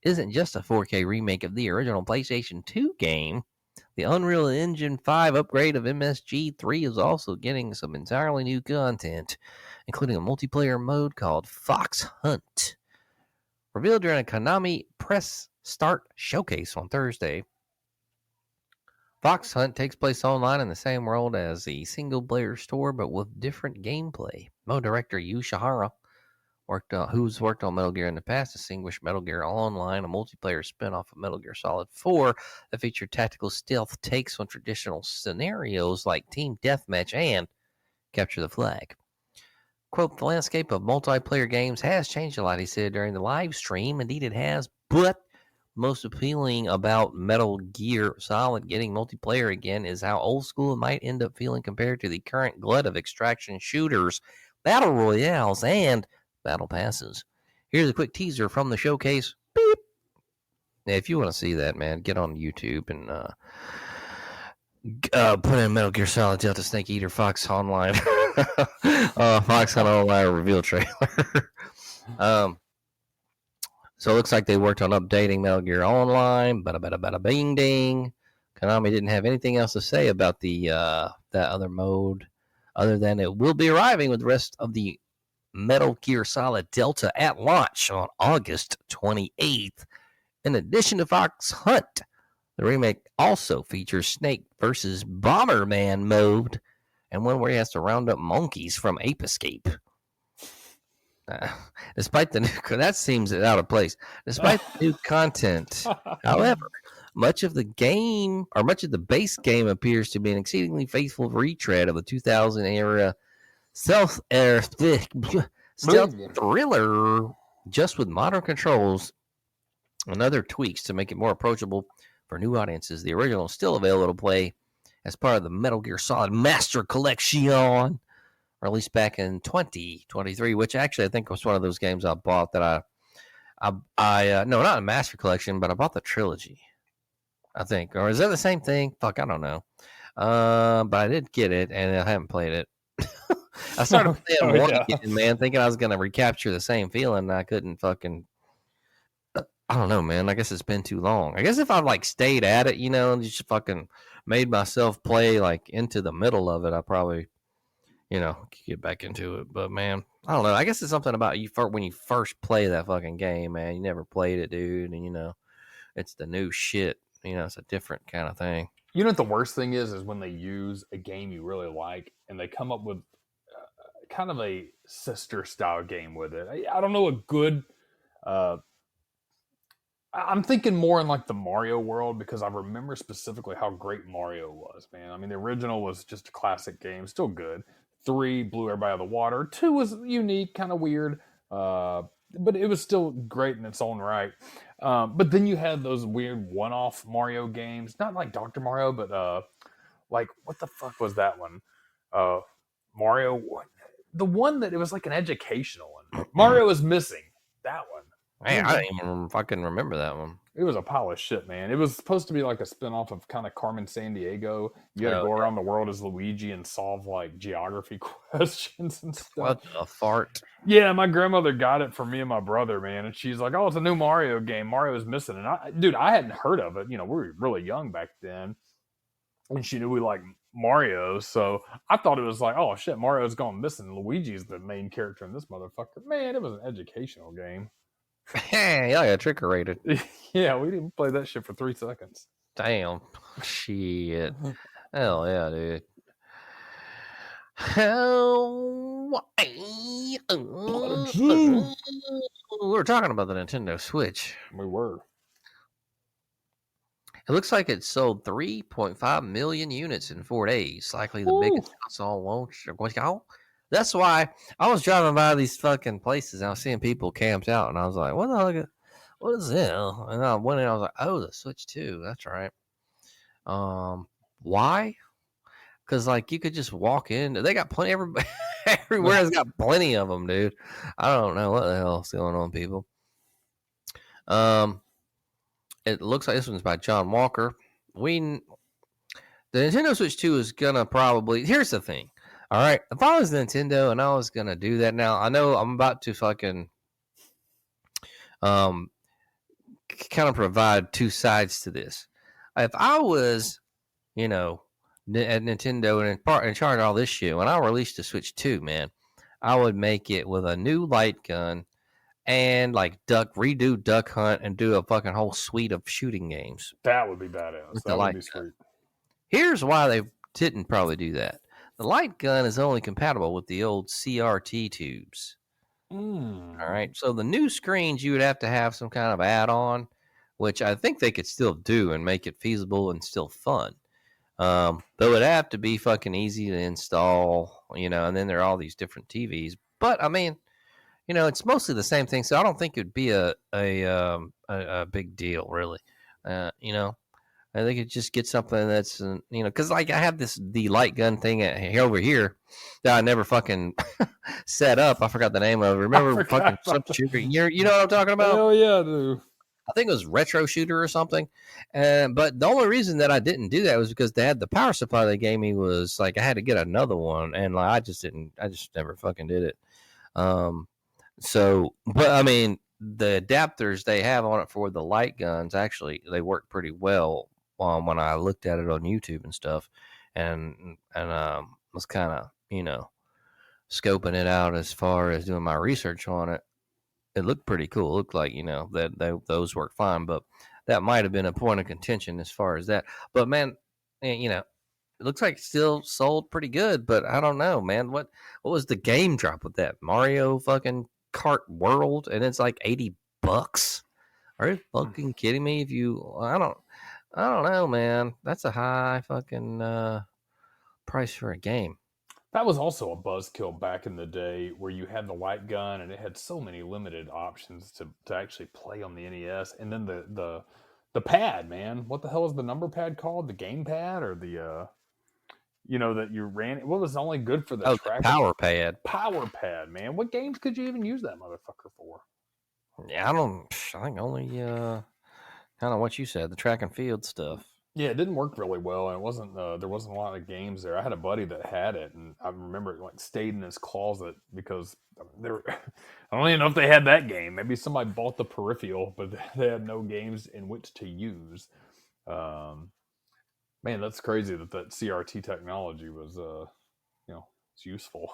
isn't just a 4K remake of the original PlayStation 2 game. The Unreal Engine 5 upgrade of MSG3 is also getting some entirely new content, including a multiplayer mode called Fox Hunt. Revealed during a Konami Press Start showcase on Thursday, Fox Hunt takes place online in the same world as the single-player store, but with different gameplay. Mode director Yu Shihara, who's worked on Metal Gear in the past, distinguished Metal Gear Online, a multiplayer spin-off of Metal Gear Solid 4 that featured tactical stealth takes on traditional scenarios like Team Deathmatch and Capture the Flag. Quote, the landscape of multiplayer games has changed a lot, he said during the live stream. Indeed it has, but most appealing about Metal Gear Solid getting multiplayer again is how old school it might end up feeling compared to the current glut of extraction shooters, battle royales, and battle passes. Here's a quick teaser from the showcase. Beep. Now, if you want to see that, man, get on YouTube and put in Metal Gear Solid Delta Snake Eater Fox Online. Fox Hunt Online reveal trailer. So it looks like they worked on updating Metal Gear Online. Bada bada bada bing ding. Konami didn't have anything else to say about the that other mode, other than it will be arriving with the rest of the Metal Gear Solid Delta at launch on August 28th. In addition to Fox Hunt, the remake also features Snake versus Bomberman mode, and one where he has to round up monkeys from Ape Escape. Despite the new, that seems out of place. Despite the new content, however, much of the game or much of the base game appears to be an exceedingly faithful retread of the 2000 era stealth thriller, just with modern controls and other tweaks to make it more approachable for new audiences. The original is still available to play as part of the Metal Gear Solid Master Collection, released back in 2023, which actually I think was one of those games I bought that I no, not a Master Collection, but I bought the trilogy, I think. Or is that the same thing? Fuck, I don't know. But I did get it, and I haven't played it. I started playing one again, man, thinking I was going to recapture the same feeling, and I couldn't fucking... I don't know, man. I guess it's been too long. I guess if I like stayed at it, you know, and just fucking made myself play like into the middle of it, I probably, you know, get back into it. But man, I don't know. I guess it's something about you when you first play that fucking game, man. You never played it, dude, and you know, it's the new shit. You know, it's a different kind of thing. You know what the worst thing is when they use a game you really like and they come up with kind of a sister style game with it. I don't know a good. I'm thinking more in like the Mario world because I remember specifically how great Mario was, man. I mean, the original was just a classic game, still good. 3 blew everybody out of the water. 2 was unique, kind of weird, but it was still great in its own right. But then you had those weird one-off Mario games, not like Dr. Mario, but like what the fuck was that one? Mario, the one that it was like an educational one. Mario is missing that one. Man, I didn't even fucking remember that one. It was a pile of shit, man. It was supposed to be like a spinoff of kind of Carmen Sandiego. You had to go around the world as Luigi and solve like geography questions and stuff. What a fart. Yeah, my grandmother got it for me and my brother, man. And she's like, oh, it's a new Mario game. Mario is missing. And I hadn't heard of it. You know, we were really young back then. And she knew we liked Mario. So I thought it was like, oh, shit, Mario's gone missing. Luigi's the main character in this motherfucker. Man, it was an educational game. Hey, I got trick-or-rated. Yeah, we didn't play that shit for 3 seconds. Damn. Shit. Hell yeah, dude. Hell. We were talking about the Nintendo Switch. We were. It looks like it sold 3.5 million units in 4 days. Likely the biggest console launch. That's why I was driving by these fucking places and I was seeing people camped out, and I was like, what the heck? What is this? And I went in, I was like, oh, the Switch 2. That's right. Why? Because like you could just walk in. They got plenty. Everywhere has got plenty of them, dude. I don't know what the hell is going on, people. It looks like this one's by John Walker. The Nintendo Switch 2 is gonna probably. Here's the thing. All right, if I was Nintendo and I was gonna do that now, I know I'm about to fucking kind of provide two sides to this. If I was, you know, at Nintendo and in charge of all this shit, when I released the Switch 2, man, I would make it with a new light gun and like redo Duck Hunt and do a fucking whole suite of shooting games. That would be badass. That would be sweet. Here's why they didn't probably do that. The light gun is only compatible with the old CRT tubes. All right. So the new screens, you would have to have some kind of add-on, which I think they could still do and make it feasible and still fun. Though it'd have to be fucking easy to install, you know, and then there are all these different TVs. But, I mean, you know, it's mostly the same thing, so I don't think it'd be a big deal, really. You know, I think it just get something that's, you know, because like I have the light gun thing over here that I never fucking set up. I forgot the name of it. Remember fucking Shooter? You know what I'm talking about? Hell yeah, dude. I think it was Retro Shooter or something. But the only reason that I didn't do that was because they had the power supply they gave me was like I had to get another one, and like I just never fucking did it. So, but I mean, the adapters they have on it for the light guns actually they work pretty well when I looked at it on YouTube and stuff, and was kind of scoping it out as far as doing my research on it. It looked pretty cool. It looked like that those work fine, but that might have been a point of contention as far as that. But man, it looks like it still sold pretty good. But I don't know, man. What was the game drop with that Mario fucking Kart World? And it's like $80. Are you fucking kidding me? I don't know, man. That's a high fucking price for a game. That was also a buzzkill back in the day where you had the light gun and it had so many limited options to actually play on the NES. And then the pad, man. What the hell is the number pad called? The game pad or the that you ran? What was only good for the track? The power pad. Power pad, man. What games could you even use that motherfucker for? Yeah, I think only kind of what you said, the track and field stuff. Yeah, it didn't work really well, and it wasn't. There wasn't a lot of games there. I had a buddy that had it, and I remember it like stayed in his closet because there. I don't even know if they had that game. Maybe somebody bought the peripheral, but they had no games in which to use. Man, that's crazy that CRT technology was, it's useful.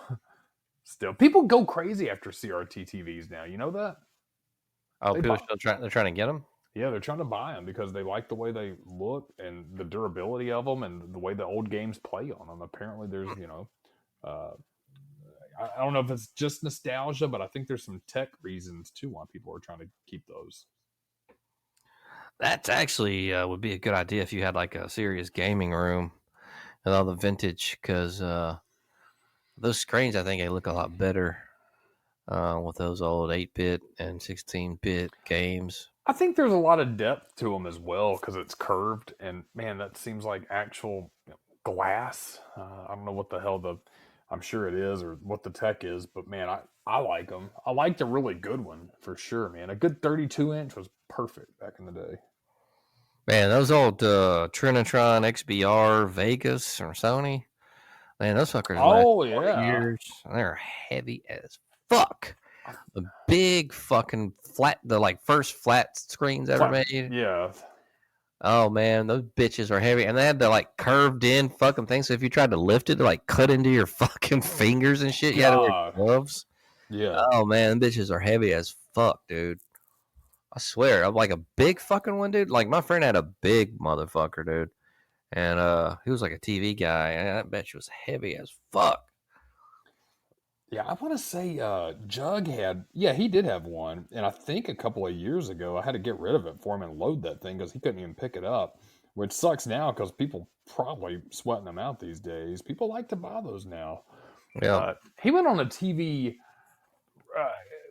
Still, people go crazy after CRT TVs now. You know that? Oh, people they're trying to get them. Yeah, they're trying to buy them because they like the way they look and the durability of them and the way the old games play on them. Apparently, there's, I don't know if it's just nostalgia, but I think there's some tech reasons too why people are trying to keep those. That's actually would be a good idea if you had like a serious gaming room and all the vintage, because those screens, I think they look a lot better with those old 8-bit and 16-bit games. I think there's a lot of depth to them as well because it's curved, and man, that seems like actual glass. I don't know what the hell I'm sure it is or what the tech is, but man, I like them. I liked a really good one for sure, man. A good 32-inch was perfect back in the day. Man, those old Trinitron XBR Vegas or Sony, man, those fuckers last 40 years. They're heavy as fuck. The big fucking the first flat screens ever made. Yeah. Oh man, those bitches are heavy, and they had the like curved in fucking thing. So if you tried to lift it, like cut into your fucking fingers and shit. You had to wear gloves. Yeah. Oh man, bitches are heavy as fuck, dude. I swear, I'm like a big fucking one, dude. Like my friend had a big motherfucker, dude, and he was like a TV guy, and that bitch was heavy as fuck. Yeah, I want to say Jug he did have one. And I think a couple of years ago, I had to get rid of it for him and load that thing because he couldn't even pick it up, which sucks now because people probably sweating them out these days. People like to buy those now. Yeah. He went on a TV,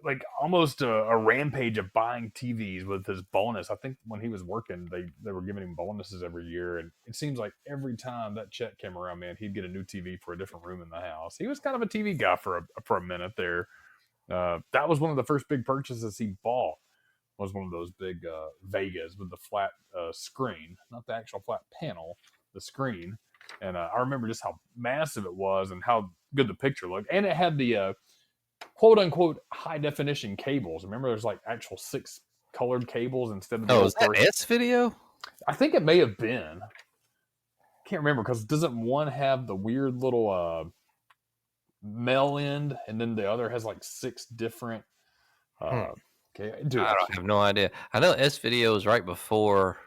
like almost a rampage of buying TVs with his bonus. I think when he was working, they were giving him bonuses every year. And it seems like every time that check came around, man, he'd get a new TV for a different room in the house. He was kind of a TV guy for a minute there. That was one of the first big purchases he bought, was one of those big Vegas with the flat screen, not the actual flat panel, the screen. And I remember just how massive it was and how good the picture looked. And it had the quote unquote high definition cables. Remember, there's like actual 6 colored cables instead of the is that S video? I think it may have been. Can't remember because doesn't one have the weird little male end and then the other has like 6 different okay, dude, I have no idea. I know S video was right before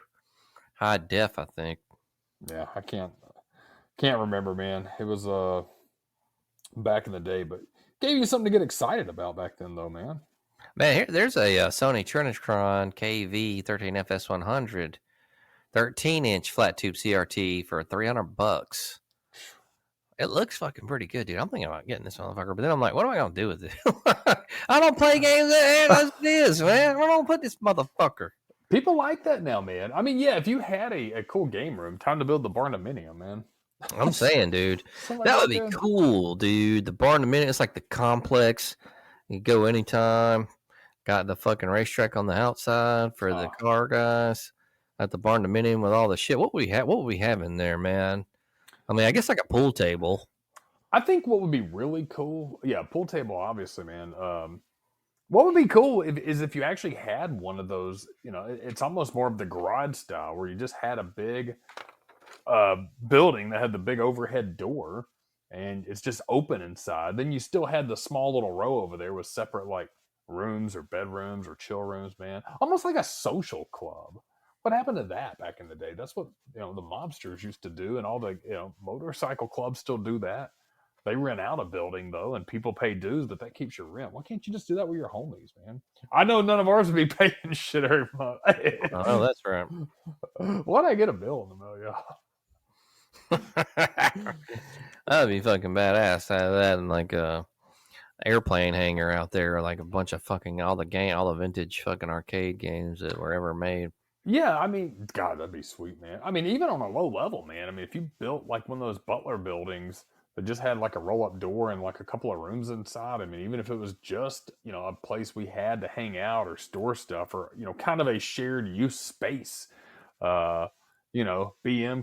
high def, I think. Yeah, I can't remember, man. It was back in the day, but gave you something to get excited about back then, though, man. Man, there's a Sony Trinitron KV13FS100 13-inch flat tube CRT for $300. It looks fucking pretty good, dude. I'm thinking about getting this motherfucker, but then I'm like, what am I gonna do with it? I don't play games. That's this, man. Where am I gonna put this motherfucker? People like that now, man. I mean, yeah, if you had a cool game room, time to build the barndominium, man. I'm saying, dude, that would be cool, dude. The barndominium, it's like the complex. You go anytime. Got the fucking racetrack on the outside for the car guys. At the barndominium with all the shit. What would we have in there, man? I mean, I guess like a pool table. I think what would be really cool, pool table, obviously, man. What would be cool is if you actually had one of those. It's almost more of the garage style where you just had a big building that had the big overhead door and it's just open inside. Then you still had the small little row over there with separate like rooms or bedrooms or chill rooms, man. Almost like a social club. What happened to that back in the day? That's what the mobsters used to do, and all the motorcycle clubs still do that. They rent out a building though, and people pay dues, but that keeps your rent. Why can't you just do that with your homies, man? I know none of ours would be paying shit every month. Oh, that's right. Why'd I get a bill in the mail, y'all? That'd be fucking badass. Have that and like a airplane hangar out there, like a bunch of fucking all the vintage fucking arcade games that were ever made. Yeah, I mean, God, that'd be sweet, man. I mean, even on a low level, man. I mean, if you built like one of those Butler buildings that just had like a roll up door and like a couple of rooms inside, I mean, even if it was just, a place we had to hang out or store stuff or, kind of a shared use space, BM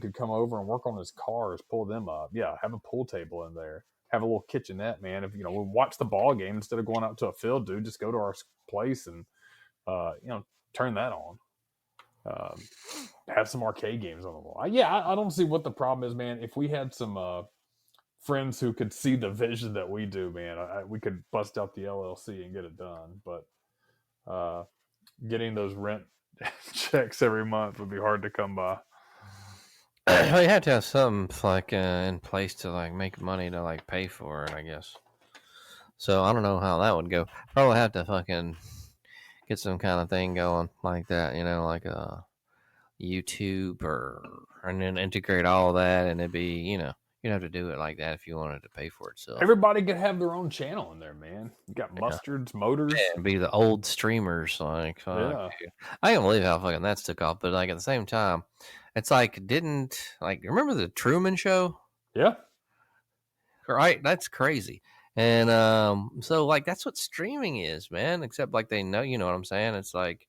could come over and work on his cars, pull them up. Yeah, have a pool table in there, have a little kitchenette, man. If, we'll watch the ball game instead of going out to a field, dude, just go to our place and, turn that on. Have some arcade games on the wall. I don't see what the problem is, man. If we had some friends who could see the vision that we do, man, we could bust out the LLC and get it done. But getting those rent checks every month would be hard to come by. Well, you have to have something like in place to like make money to like pay for it, I guess. So I don't know how that would go. Probably have to fucking get some kind of thing going like that, like a YouTube and then integrate all of that, and it'd be, you'd have to do it like that if you wanted to pay for it. So Everybody could have their own channel in there, man. You got mustards, motors. yeah, it'd be the old streamers, like fuck. Yeah. Dude. I can't believe how fucking that took off, but like at the same time, it's like remember the Truman Show? Yeah. Right, that's crazy. And so like that's what streaming is, man. Except like they know, you know what I'm saying? It's like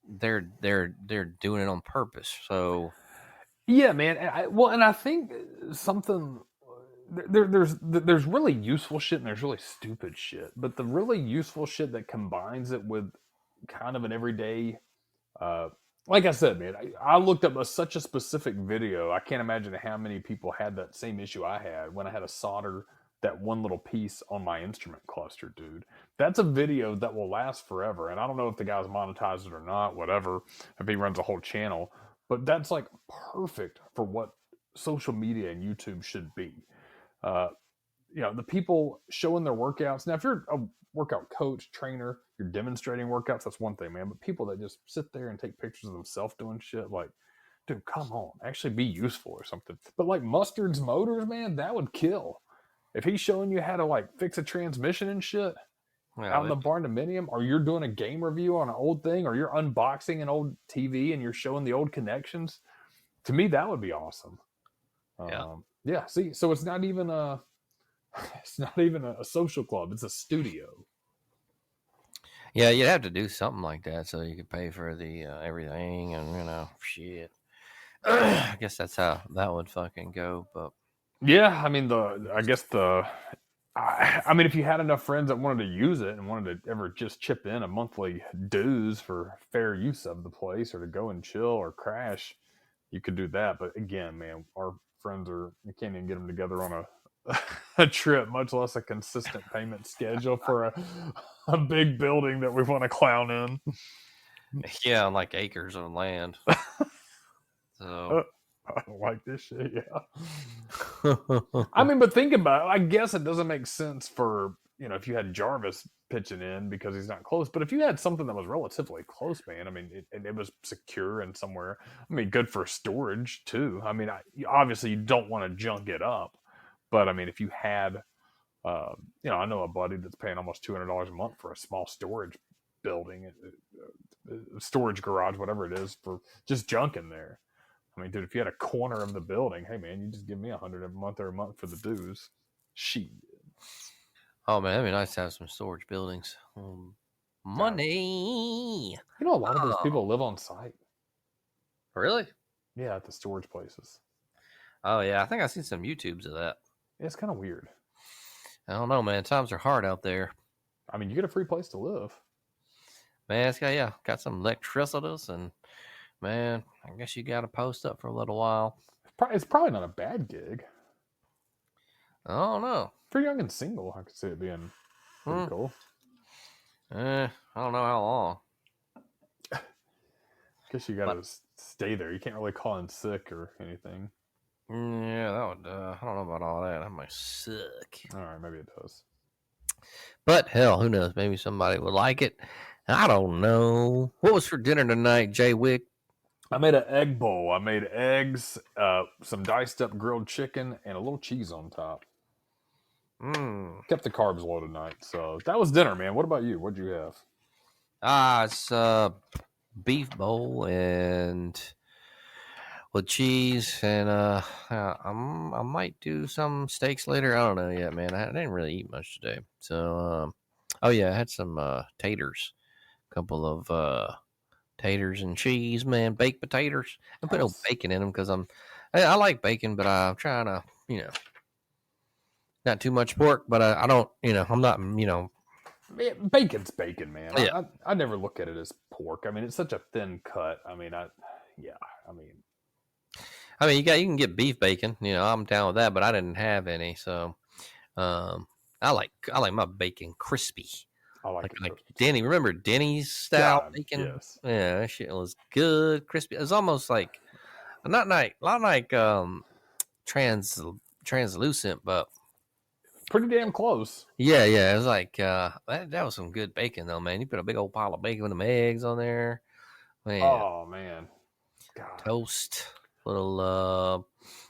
they're doing it on purpose. So Yeah, man. And I think something there's really useful shit and there's really stupid shit. But the really useful shit that combines it with kind of an everyday, like I said, man, I looked up such a specific video. I can't imagine how many people had that same issue I had when I had to solder that one little piece on my instrument cluster, dude. That's a video that will last forever. And I don't know if the guy's monetized it or not, whatever, if he runs a whole channel. But that's like perfect for what social media and YouTube should be. Uh, the people showing their workouts. Now, if you're a workout coach, trainer, you're demonstrating workouts, that's one thing, man. But people that just sit there and take pictures of themselves doing shit, like, dude, come on, actually be useful or something. But like Mustard's motors, man, that would kill. If he's showing you how to like fix a transmission and shit out in the barn dominium, or you're doing a game review on an old thing, or you're unboxing an old TV and you're showing the old connections, to me that would be awesome. Yeah. See, so it's not even a social club, it's a studio. Yeah, you'd have to do something like that so you could pay for the everything and shit. I guess that's how that would fucking go. But yeah, I mean I mean, if you had enough friends that wanted to use it and wanted to ever just chip in a monthly dues for fair use of the place or to go and chill or crash, you could do that. But again, man, our friends you can't even get them together on a trip, much less a consistent payment schedule for a big building that we want to clown in. Yeah, on like acres of land. So I don't like this shit. Yeah. I mean, but think about it. I guess it doesn't make sense for, if you had Jarvis pitching in because he's not close. But if you had something that was relatively close, man, I mean, it was secure and somewhere. I mean, good for storage too. I mean, obviously you don't want to junk it up. But I mean, if you had, I know a buddy that's paying almost $200 a month for a small storage building, storage garage, whatever it is, for just junk in there. I mean, dude, if you had a corner of the building, hey man, you just give me $100 every month for the dues. Shit. Oh man, it'd be nice to have some storage buildings. Money. A lot of those people live on site. Really? Yeah, at the storage places. Oh yeah, I think I've seen some YouTubes of that. Yeah, it's kind of weird. I don't know, man. Times are hard out there. I mean, you get a free place to live. Man, it's got some electricities, and man, I guess you got to post up for a little while. It's probably not a bad gig. I don't know. For young and single, I could see it being pretty cool. I don't know how long. Guess you got to stay there. You can't really call in sick or anything. Yeah, that would. I don't know about all that. That might suck. All right, maybe it does. But hell, who knows? Maybe somebody would like it. I don't know. What was for dinner tonight, Jay Wick? I made an egg bowl. I made eggs, some diced up grilled chicken, and a little cheese on top. Kept the carbs low tonight. So that was dinner, man. What about you? What'd you have? It's beef bowl and with cheese, and I might do some steaks later. I don't know yet, man. I didn't really eat much today. So, oh yeah, I had some taters, a couple of taters and cheese, man, baked potatoes. I put no bacon in them because I like bacon, but I'm trying to, not too much pork, but I don't, I'm not, Bacon's bacon, man. Yeah. I never look at it as pork. I mean, it's such a thin cut. I mean, you can get beef bacon. I'm down with that, but I didn't have any, so I like my bacon crispy. I like Denny. Remember Denny's style bacon? Yes. Yeah, that shit was good, crispy. It was almost like not like translucent, but pretty damn close. Yeah. It was like that was some good bacon though, man. You put a big old pile of bacon with them eggs on there. Man. Oh man. God. Toast. Little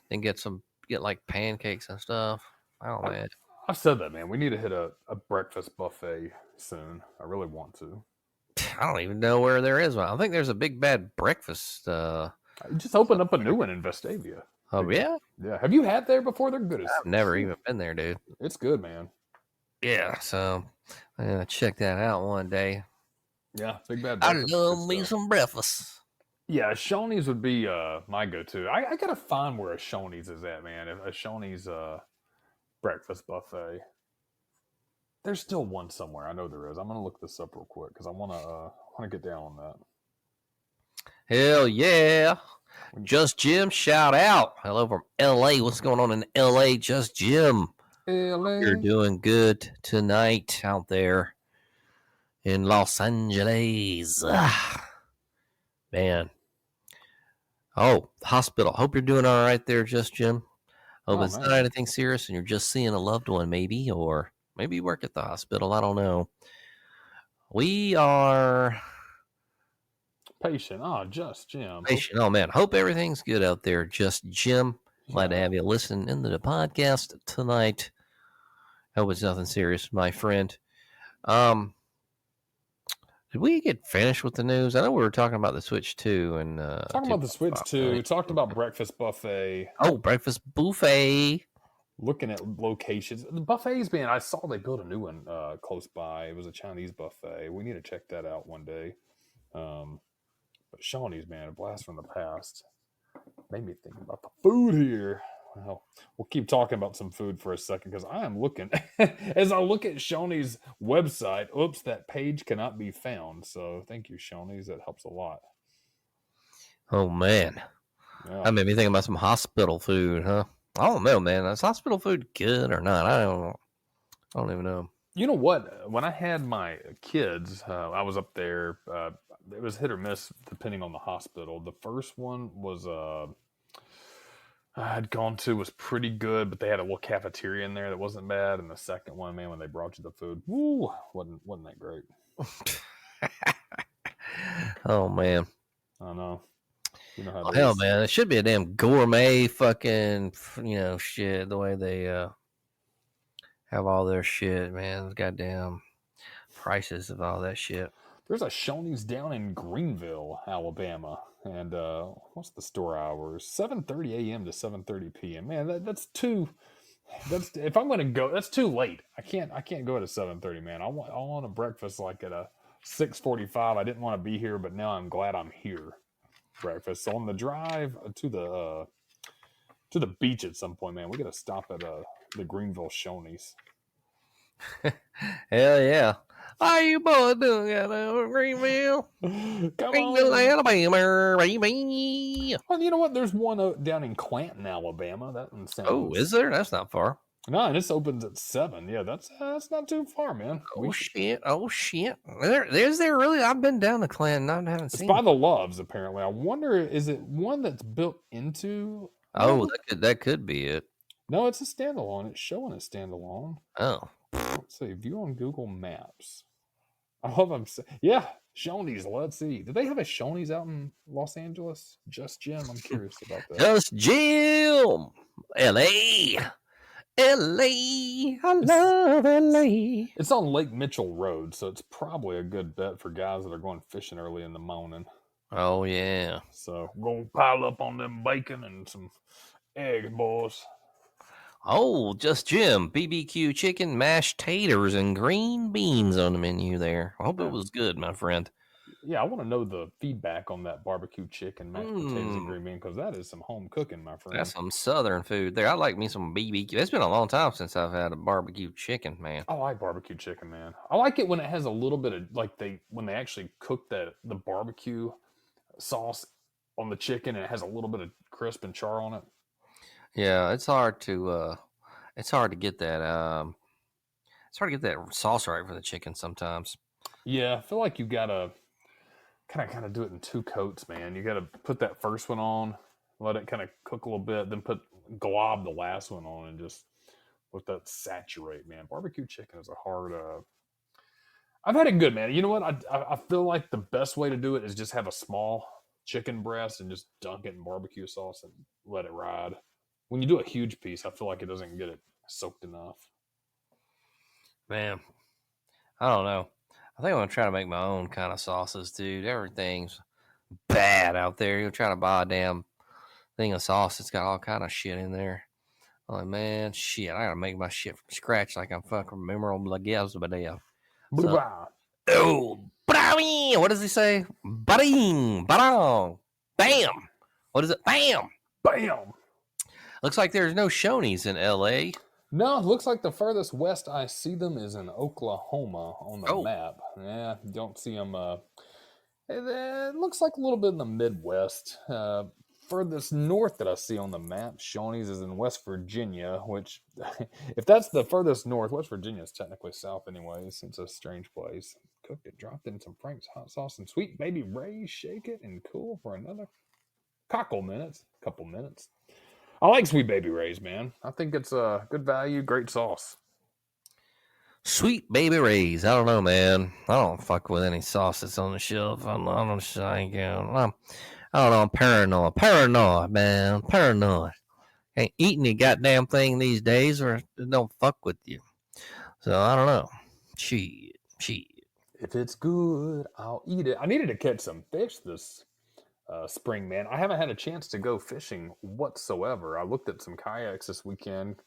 then get like pancakes and stuff. Oh man. I've said that, man. We need to hit a breakfast buffet soon. I really want to. I don't even know where there is one. I think there's a big bad breakfast. Just opened up a new one in Vestavia. Oh yeah? Yeah. Have you had there before? They're good as I've never even been there, dude. It's good, man. Yeah, so I'm gonna check that out one day. Yeah, big bad breakfast. I love me some breakfast. Yeah, Shoney's would be my go-to. I gotta find where a Shoney's is at, man. A Shoney's breakfast buffet. There's still one somewhere. I know there is. I'm gonna look this up real quick because I wanna get down on that. Hell yeah! Just Jim, shout out. Hello from LA. What's going on in LA? Just Jim. LA. You're doing good tonight out there in Los Angeles. Man. Oh, hospital. Hope you're doing all right there, Just Jim. Hope it's not anything serious and you're just seeing a loved one, maybe, or maybe you work at the hospital. I don't know. We are patient. Oh, Just Jim. Patient. Oh man. Hope everything's good out there, Just Jim. Glad to have you listen into the podcast tonight. Hope it's nothing serious, my friend. Did we get finished with the news? I know we were talking about the Switch 2 and talking about the Switch 2. We talked about breakfast buffet. Oh, breakfast buffet. Looking at locations. The buffets, man, I saw they built a new one close by. It was a Chinese buffet. We need to check that out one day. But Shawnee's, man, a blast from the past. Made me think about the food here. Well, we'll keep talking about some food for a second because I am looking. As I look at Shoney's website, oops, that page cannot be found. So thank you, Shoney's. That helps a lot. Oh, man. Yeah. That made me think about some hospital food, huh? I don't know, man. Is hospital food good or not? I don't even know. You know what? When I had my kids, I was up there. It was hit or miss depending on the hospital. The first one was I had gone to was pretty good, but they had a little cafeteria in there that wasn't bad. And the second one, man, when they brought you the food, woo, wasn't that great. Oh man, I know. You know how hell, man, it should be a damn gourmet fucking, shit. The way they have all their shit, man. Goddamn prices of all that shit. There's a Shoney's down in Greenville, Alabama. And what's the store hours? 7:30 a.m. to 7:30 p.m. Man, that's if I'm gonna go, that's too late. I can't go at 7:30, man. I want a breakfast like at a 6:45. I didn't want to be here, but now I'm glad I'm here. Breakfast. So on the drive to the beach at some point, man, we gotta stop at the Greenville Shoney's. Hell yeah. Why you boys doing out of Greenville? Come Greenville, on. Alabama, baby. Well, you know what? There's one down in Clanton, Alabama. That one Oh, is sounds. there? That's not far. No, and this opens at 7. Yeah, that's not too far, man. Oh shit! Oh shit! There's there really? I've been down to Clinton. I haven't It's seen by it. the Loves, apparently. I wonder, is it one that's built into? Oh, No, that could be it. no, it's a standalone. It's showing a standalone. Oh, Let's see. View on Google Maps. I love them. Yeah, Shoney's. Let's see. Do they have a Shoney's out in Los Angeles? Just Jim. I'm curious about that. just Jim, L.A. L.A. I love L.A. It's on Lake Mitchell Road, so it's probably a good bet for guys that are going fishing early in the morning. Oh yeah. So go pile up on them bacon and some eggs, boys. Oh, just Jim. BBQ chicken, mashed taters, and green beans on the menu there. I hope it was good, my friend. Yeah, I want to know the feedback on that barbecue chicken, mashed potatoes, and green bean, because that is some home cooking, my friend. That's some southern food there. I like me some BBQ. It's been a long time since I've had a barbecue chicken, man. I like barbecue chicken, man. I like it when it has a little bit of when they actually cook the barbecue sauce on the chicken and it has a little bit of crisp and char on it. Yeah, it's hard to get that it's hard to get that sauce right for the chicken sometimes. Yeah, I feel like you gotta kind of do it in 2 coats, man. You gotta put that first one on, let it kind of cook a little bit, then glob the last one on and just let that saturate, man. Barbecue chicken is a hard I've had it good, man. You know what? I feel like the best way to do it is just have a small chicken breast and just dunk it in barbecue sauce and let it ride. When you do a huge piece, I feel like it doesn't get it soaked enough. Man, I don't know. I think I'm gonna try to make my own kind of sauces, dude. Everything's bad out there. You're trying to buy a damn thing of sauce. It's got all kind of shit in there. I'm like, man, shit, I gotta make my shit from scratch like I'm fucking memorable like yes, but yeah. Blah, So, blah. oh, brownie. What does he say? Ba-ding, ba-dong, bam. What is it? Bam. Bam! Looks like there's no Shoney's in L.A. No, it looks like the furthest west I see them is in Oklahoma on the Oh. map. Yeah, don't see them. It looks like a little bit in the Midwest. Furthest north that I see on the map, Shoney's is in West Virginia, which, if that's the furthest north, West Virginia is technically south anyways. It's a strange place. Cooked it, dropped in some Frank's hot sauce and sweet baby Ray's, shake it and cool for another couple minutes. I like Sweet Baby Ray's, man. I think it's a good value, great sauce. Sweet Baby Ray's. I don't know, man. I don't fuck with any sauce that's on the shelf. I don't know. I'm paranoid, man. Paranoid. Ain't eating the goddamn thing these days, or it don't fuck with you. So I don't know. Shit. If it's good, I'll eat it. I needed to catch some fish this spring, man. I haven't had a chance to go fishing whatsoever. I looked at some kayaks this weekend.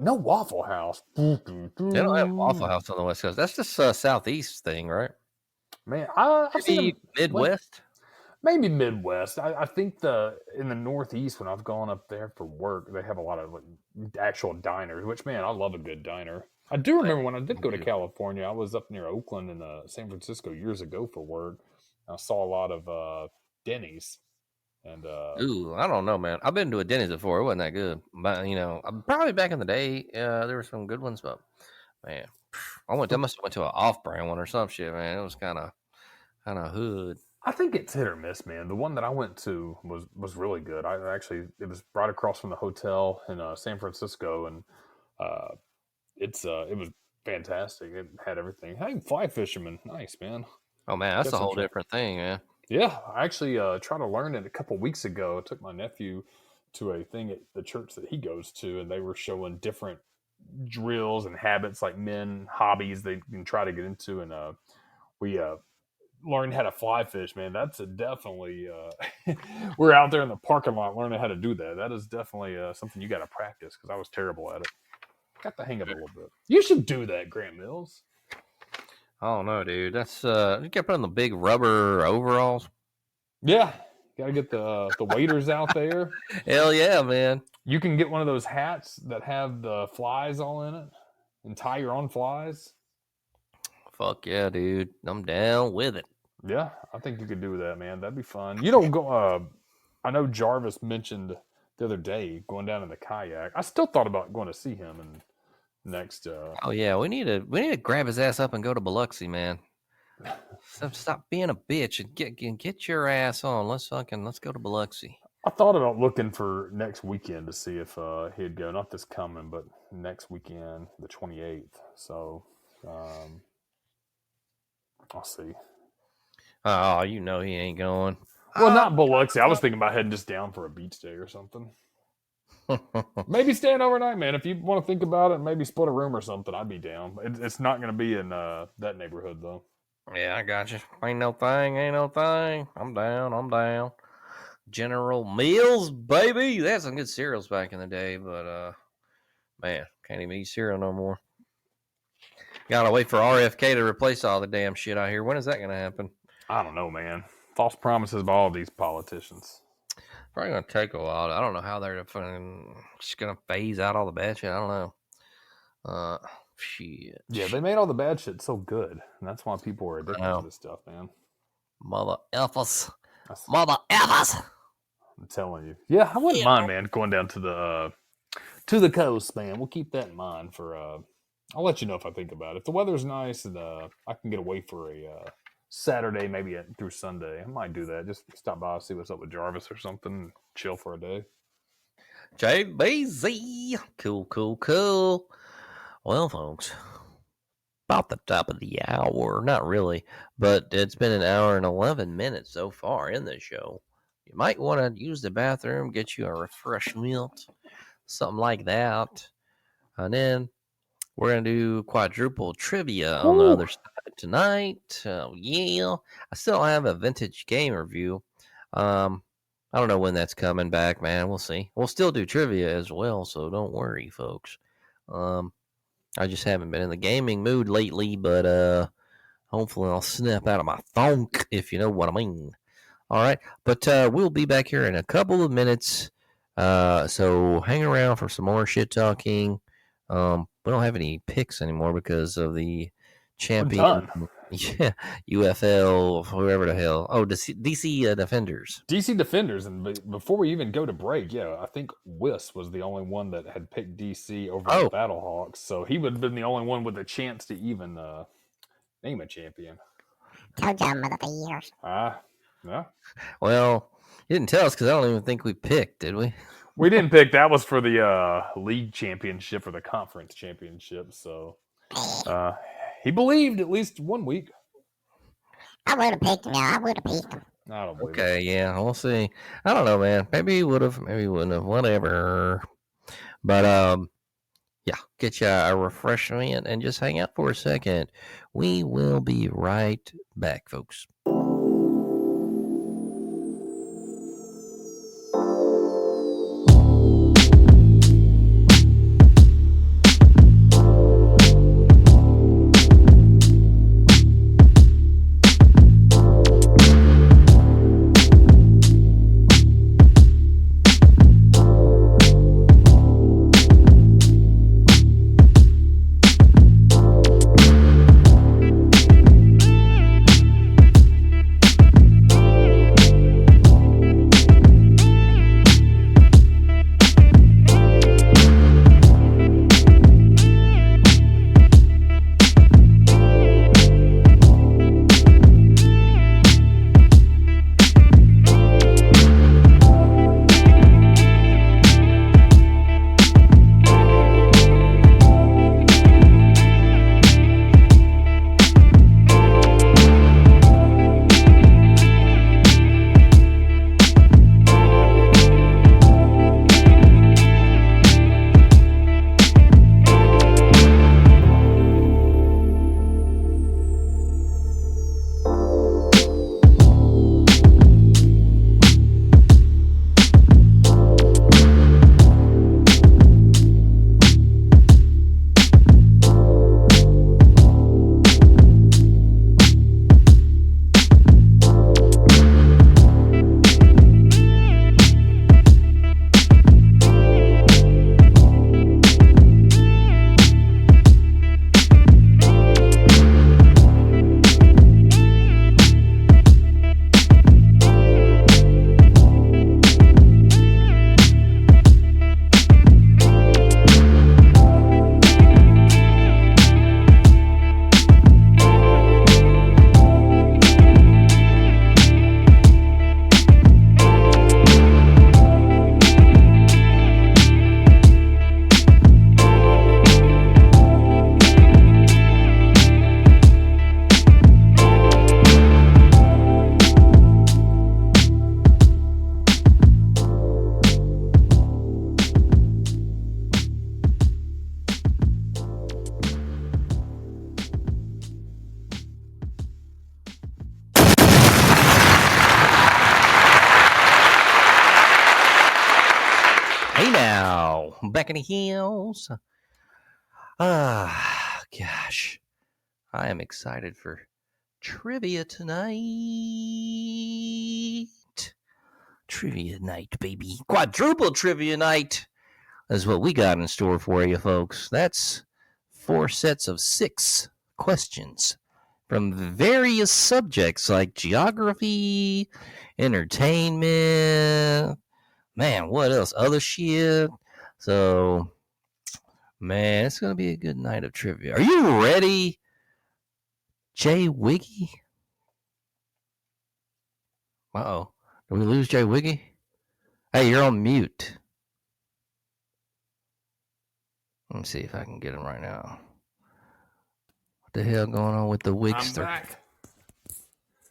No Waffle House. They don't have Waffle House on the West Coast. That's just a southeast thing, right? Man, I've seen them, Midwest. maybe Midwest. I think in the Northeast, when I've gone up there for work, they have a lot of actual diners. Which, man, I love a good diner. I do remember when I did go to California. I was up near Oakland and San Francisco years ago for work. I saw a lot of Denny's. And Ooh, I don't know, man. I've been to a Denny's before. It wasn't that good, but probably back in the day, there were some good ones. But man, I must have went to an off-brand one or some shit, man. It was kind of hood. I think it's hit or miss, man. The one that I went to was really good. It was right across from the hotel in San Francisco, and it was fantastic. It had everything. Hey, fly fisherman, nice, man. Oh man, that's a whole different thing, man. Yeah, I actually tried to learn it a couple weeks ago. I took my nephew to a thing at the church that he goes to, and they were showing different drills and habits, like men hobbies they can try to get into, and we learned how to fly fish, man. That's definitely we're out there in the parking lot learning how to do that. That is definitely something you got to practice, because I was terrible at it. Got the hang of it a little bit. You should do that, Grant Mills. Oh no, dude. That's you got to put on the big rubber overalls. Yeah, got to get the waders out there. Hell yeah, man. You can get one of those hats that have the flies all in it and tie your own flies. Fuck yeah, dude. I'm down with it. Yeah, I think you could do that, man. That'd be fun. You don't go. I know Jarvis mentioned the other day going down in the kayak. I still thought about going to see him and next. Oh yeah, we need to grab his ass up and go to Biloxi, man. Stop being a bitch and get your ass on. Let's go to Biloxi. I thought about looking for next weekend to see if he'd go. Not this coming, but next weekend, the 28th. So I'll see. Oh, you know he ain't going. Well, not Biloxi. I was thinking about heading just down for a beach day or something. Maybe staying overnight, man. If you want to think about it, maybe split a room or something, I'd be down. It's not going to be in that neighborhood, though. Yeah, I got you. Ain't no thing. I'm down. General Mills, baby. They had some good cereals back in the day, but man, can't even eat cereal no more. Gotta wait for RFK to replace all the damn shit out here. When is that gonna happen? I don't know, man. False promises by all these politicians. Probably gonna take a while. I don't know how they're just gonna phase out all the bad shit. I don't know. Shit. Yeah, they made all the bad shit so good, and that's why people are addicted to this stuff, man. Mother effers. Mother effers. I'm telling you. Yeah, I wouldn't mind, man, going down to the coast, man. We'll keep that in mind for. I'll let you know if I think about it. If the weather's nice and I can get away for a Saturday, maybe through Sunday, I might do that. Just stop by, see what's up with Jarvis or something, and chill for a day. JBZ. Cool. Well, folks, about the top of the hour. Not really, but it's been an hour and 11 minutes so far in the show. You might want to use the bathroom, get you a refreshment, something like that. And then we're going to do quadruple trivia on the other side tonight. Yeah. I still have a vintage game review. I don't know when that's coming back, man. We'll see. We'll still do trivia as well, so don't worry, folks. I just haven't been in the gaming mood lately, but hopefully I'll snap out of my funk, if you know what I mean. All right, but we'll be back here in a couple of minutes, so hang around for some more shit talking. We don't have any picks anymore because of the champion, yeah, UFL, whoever the hell. Oh, DC Defenders. DC Defenders, and before we even go to break, yeah, I think Wiss was the only one that had picked DC over the Battlehawks, so he would have been the only one with a chance to even name a champion. Told y'all, motherfuckers. Yeah. Well, you didn't tell us because I don't even think we picked, did we? We didn't pick. That was for the league championship or the conference championship, so he believed at least 1 week. I would have picked him, y'all. I would have picked him. I don't believe Okay, yeah, we'll see. I don't know, man. Maybe he would have, maybe he wouldn't have, whatever. But, yeah, get you a refreshment and just hang out for a second. We will be right back, folks. back in the hills. Ah, gosh. I am excited for trivia tonight. Trivia night, baby. Quadruple trivia night is what we got in store for you, folks. That's 4 sets of 6 questions from various subjects like geography, entertainment, man, what else? Other shit. So, man, it's going to be a good night of trivia. Are you ready, Jay Wiggy? Uh-oh. Did we lose Jay Wiggy? Hey, you're on mute. Let me see if I can get him right now. What the hell going on with the Wigster? I'm back.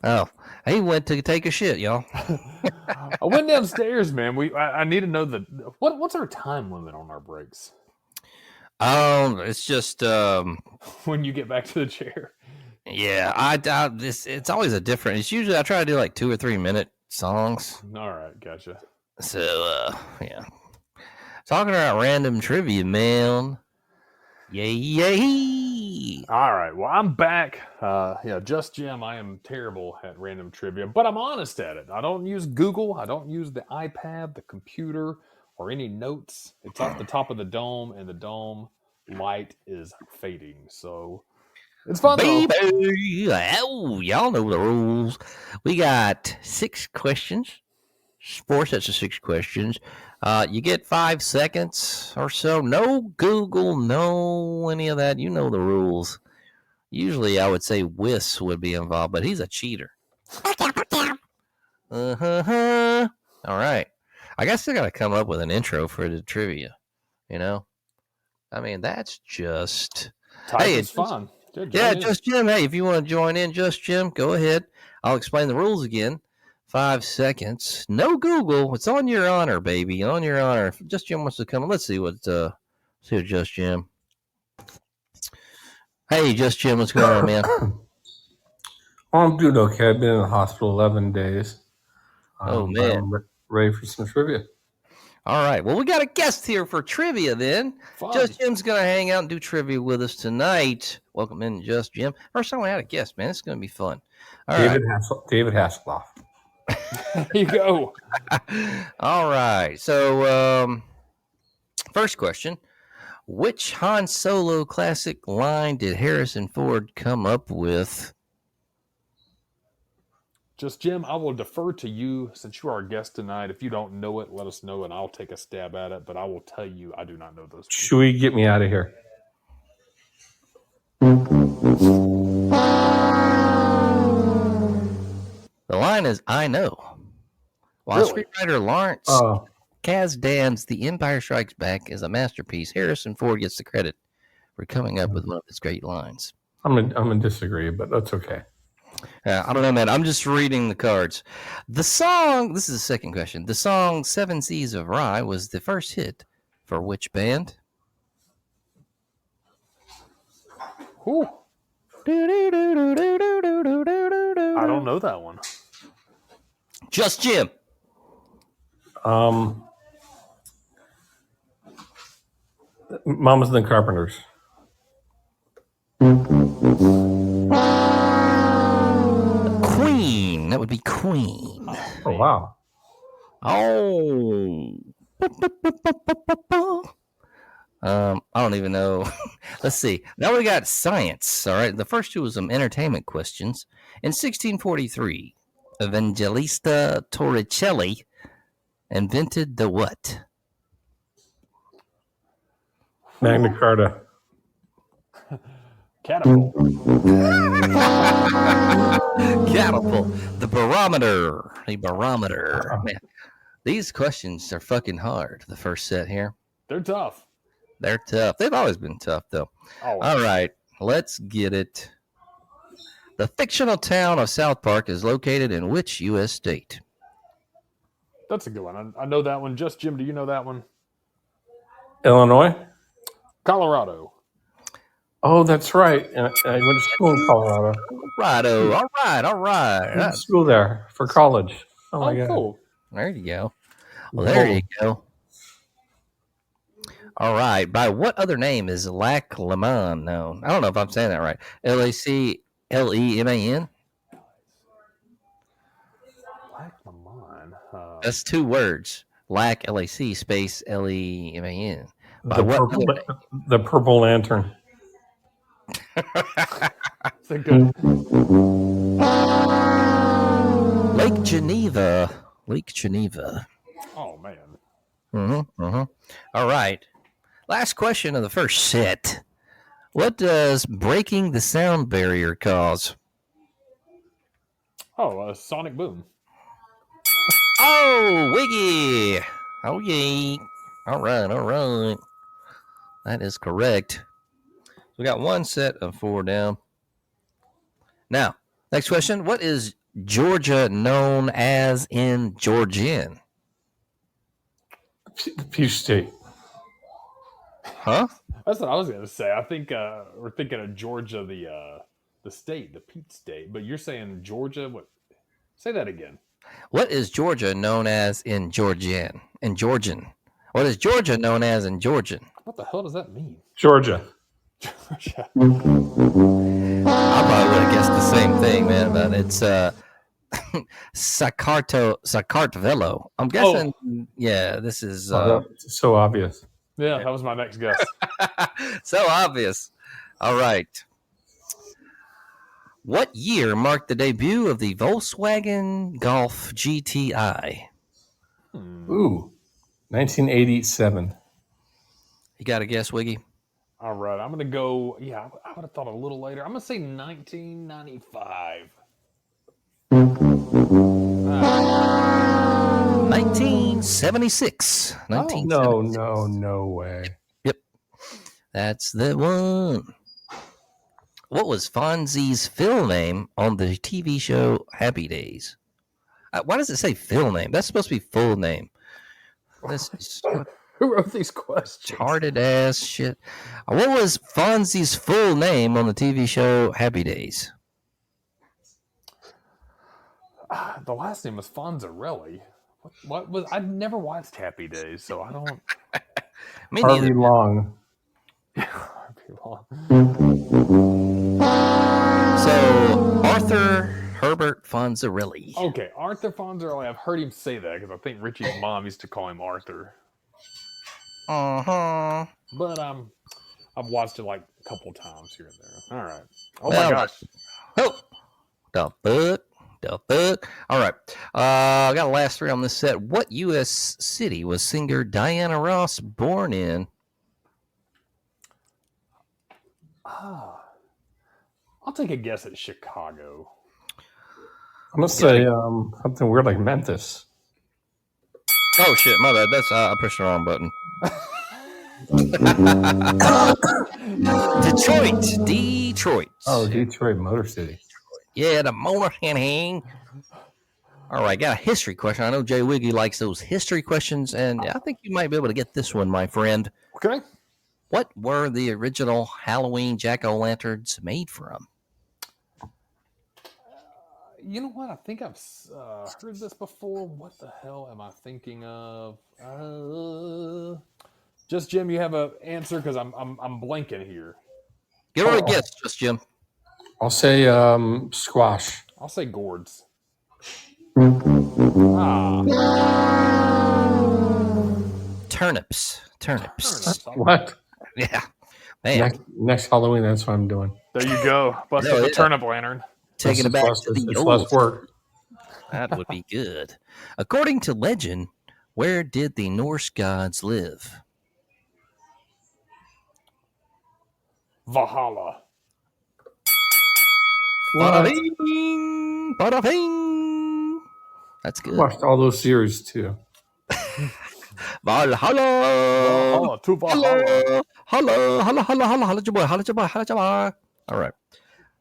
Oh, he went to take a shit, y'all. I went downstairs, man. I need to know what's our time limit on our breaks It's just when you get back to the chair. yeah, I doubt this. It's always a different. It's usually I try to do like 2 or 3 minute songs. All right, gotcha. So yeah, talking about random trivia, man. Yay! All right, well, I'm back. Just Jim. I am terrible at random trivia, but I'm honest at it. I don't use Google. I don't use the iPad, the computer, or any notes. It's off the top of the dome, and the dome light is fading. So it's fun, though. Baby, oh, y'all know the rules. We got 6 questions, 4 sets of 6 questions. You get 5 seconds or so. No Google, no any of that. You know the rules. Usually, I would say Wiss would be involved, but he's a cheater. Uh-huh. All right. I guess I got to come up with an intro for the trivia. You know, I mean, that's just. Hey, it's fun. Yeah, Just Jim. Hey, if you want to join in, Just Jim, go ahead. I'll explain the rules again. 5 seconds. No Google. It's on your honor, baby. On your honor. If Just Jim wants to come. Let's see what Just Jim. Hey, Just Jim, what's going on, man? I'm doing okay. I've been in the hospital 11 days. Oh, man. I'm ready for some trivia. All right. Well, we got a guest here for trivia then. Fun. Just Jim's going to hang out and do trivia with us tonight. Welcome in, Just Jim. First time we had a guest, man. It's going to be fun. All David right. Hasselhoff. There you go. All right. So, first question. Which Han Solo classic line did Harrison Ford come up with? Just Jim, I will defer to you since you are our guest tonight. If you don't know it, let us know and I'll take a stab at it. But I will tell you, I do not know those. Should we get me out of here? The line is, I know. While Really? screenwriter Lawrence Kasdan's The Empire Strikes Back is a masterpiece, Harrison Ford gets the credit for coming up with one of his great lines. I'm gonna disagree, but that's okay. I don't know, man. I'm just reading the cards. The song, this is the second question. The song Seven Seas of Rye was the first hit for which band? Ooh. I don't know that one. Just Jim. Mamas and the Carpenters. Queen. That would be Queen. Oh, wow. Oh. I don't even know. Let's see. Now we got science. All right. The first 2 was some entertainment questions. In 1643, Evangelista Torricelli invented the what? Magna Carta. Catapult. Catapult. The barometer. The barometer. Man, these questions are fucking hard. The first set here. They're tough. They're tough. They've always been tough, though. Always. All right. Let's get it. The fictional town of South Park is located in which U.S. state? That's a good one. I know that one. Just Jim, do you know that one? Illinois. Colorado. Oh, that's right. And I went to school in Colorado. Righto. All right. I went to school there for college. Oh my God. Cool. There you go. Well, there you go. All right. By what other name is Lac Leman known? I don't know if I'm saying that right. LACLEMAN. Black Lamont. That's 2 words. Lac LAC space LEMAN. By The what? purple, the purple lantern. It's a good. Lake Geneva. Lake Geneva. Oh man. All right. Last question of the first set. What does breaking the sound barrier cause? Oh, Sonic Boom. Oh, Wiggy. Oh, yeah. All right. That is correct. We got 1 set of 4 down. Now, next question. What is Georgia known as in Georgian? The Peach State. Huh? That's what I was gonna say. I think we're thinking of Georgia, the state, the Peach State. But you're saying Georgia. What? Say that again. What is Georgia known as in Georgian? In Georgian. What is Georgia known as in Georgian? What the hell does that mean? Georgia. Georgia. I probably would have guessed the same thing, man, but it's Sakartvelo. I'm guessing, yeah, this is That's so obvious. Yeah, that was my next guess. so obvious. All right. What year marked the debut of the Volkswagen Golf GTI? Ooh, 1987. You got a guess, Wiggy? All right, I'm gonna go. Yeah, I would have thought a little later. I'm gonna say 1995. 1976. No way. Yep. That's the one. What was Fonzie's fill name on the TV show Happy Days? Why does it say fill name? That's supposed to be full name. This is Who wrote these questions? retarded ass shit. What was Fonzie's full name on the TV show Happy Days? The last name was Fonzarelli. What was? I've never watched Happy Days, so I don't. Me Harvey neither. Long. So Arthur Herbert Fonzarelli. Okay, Arthur Fonzarelli. I've heard him say that because I think Richie's mom used to call him Arthur. But I've watched it like a couple times here and there. All right. Oh my gosh. Oh, the fuck. All right. I got the last 3 on this set. What U.S. city was singer Diana Ross born in? I'll take a guess at Chicago. I'm gonna say something weird like Memphis. Oh shit, my bad. That's I pushed the wrong button. Detroit. Oh, Detroit, Motor City. Yeah, the Motor Hang. All right, got a history question. I know Jay Wiggy likes those history questions, and I think you might be able to get this one, my friend. Okay. What were the original Halloween jack-o'-lanterns made from? You know what? I think I've heard this before. What the hell am I thinking of? Just Jim, you have an answer because I'm blanking here. Give her a guess, just Jim. I'll say squash. I'll say gourds. Turnips. What? Yeah. Man. Next Halloween, that's what I'm doing. There you go. Bust the turnip lantern. Taking it back to the it's old. less work. That would be good. According to legend, where did the Norse gods live? Valhalla. What? Bada-bing, bada-bing. That's I good. watched all those series too. Valhalla. To Valhalla. Holla, your boy. All right.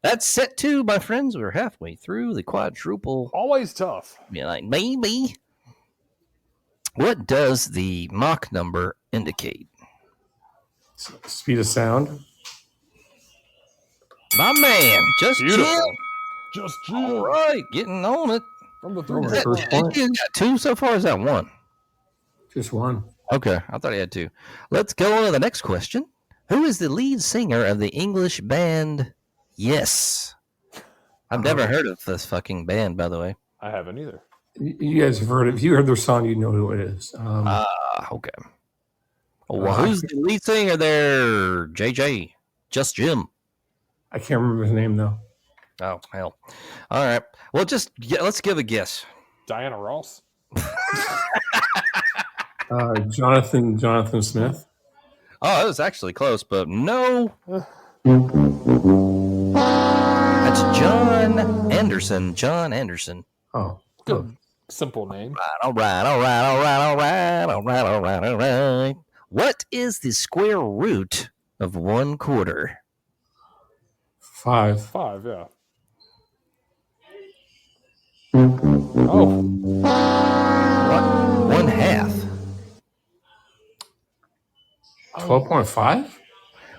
That's set 2, my friends. We're halfway through the quadruple. Always tough. Be like, maybe. What does the Mach number indicate? Speed of sound. My man, just Beautiful. Jim. Just Jim. All right, getting on it. From the Is that three. first point? You got 2 so far? Is that 1? Just one. Okay, I thought he had two. Let's go on to the next question. Who is the lead singer of the English band Yes? I've never heard of this fucking band, by the way. I haven't either. You guys have heard it. If you heard their song, you know who it is. Okay. Well, who's the lead singer there? JJ. Just Jim. I can't remember his name though. Oh, hell. All right. Well, let's give a guess. Diana Ross. Jonathan Smith. Oh, that was actually close, but no. That's John Anderson. John Anderson. Oh, Good, simple name. All right. What is the square root of 1/4? 5. 5, yeah. Oh, What? 1/2. 12.5.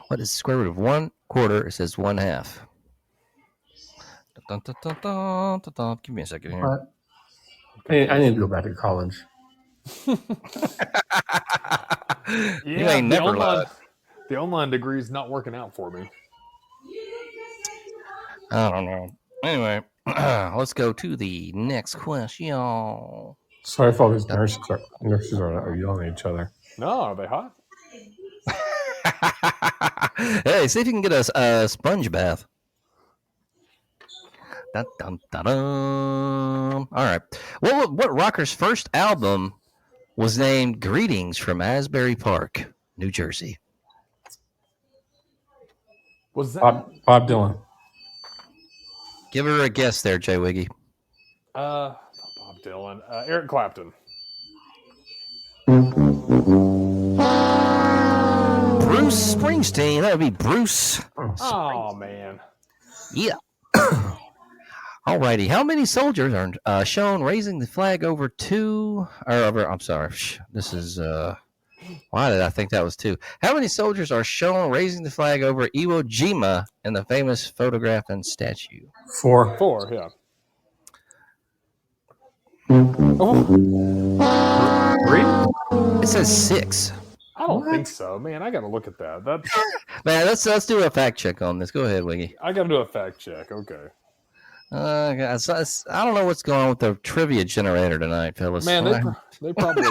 What is the square root of 1/4? It says 1/2. Dun, dun, dun, dun, dun, dun. Give me a second here. What? I need to go back to college. You yeah. ain't never lied. The online degree is not working out for me. I don't know. Anyway, let's go to the next question. Sorry if all these nurses are yelling at each other. No, are they hot? Hey, see if you can get a sponge bath. Dun, dun, dun, dun. All right. What rocker's first album was named Greetings from Asbury Park, New Jersey? Was that Bob Dylan. Give her a guess there, Jay Wiggy. Bob Dylan? Eric Clapton. Bruce Springsteen. That would be Bruce. Oh man. Yeah. Alrighty. How many soldiers are shown raising the flag over two? I'm sorry. This is. Why did I think that was 2? How many soldiers are shown raising the flag over Iwo Jima in the famous photograph and statue? 4. 4, yeah. Oh. 3? It says 6. I don't think so, man. I got to look at that. Man, let's do a fact check on this. Go ahead, Wiggy. I got to do a fact check. Okay. I don't know what's going on with the trivia generator tonight, fellas. Man, they probably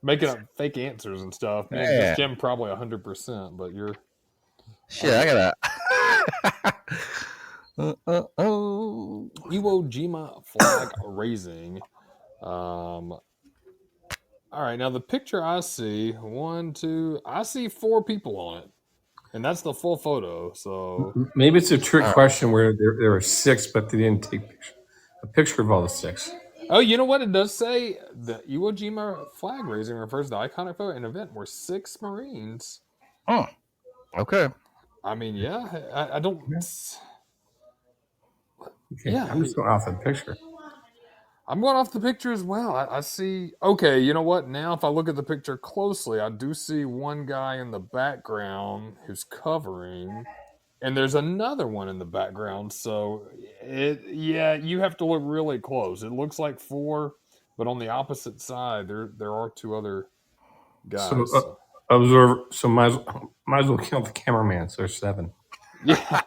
making up fake answers and stuff. Man, Yeah. Jim probably 100%, but you're Shit, I gotta. Iwo Jima flag raising. All right, now the picture I see, I see 4 people on it, and that's the full photo. So Maybe it's a trick question where there were 6, but they didn't take a picture of all the 6. oh, you know what? It does say the Iwo Jima flag raising refers to the iconic photo and event where 6 Marines. Oh, okay. I mean, yeah, I don't. Okay, Yeah. I'm just going off the picture. I'm going off the picture as well. I see. Okay, you know what? Now, if I look at the picture closely, I do see one guy in the background who's covering, and there's another one in the background. So, you have to look really close. It looks like 4, but on the opposite side, there are 2 other guys. So, observe. So might as well count the cameraman. So there's 7. Yeah,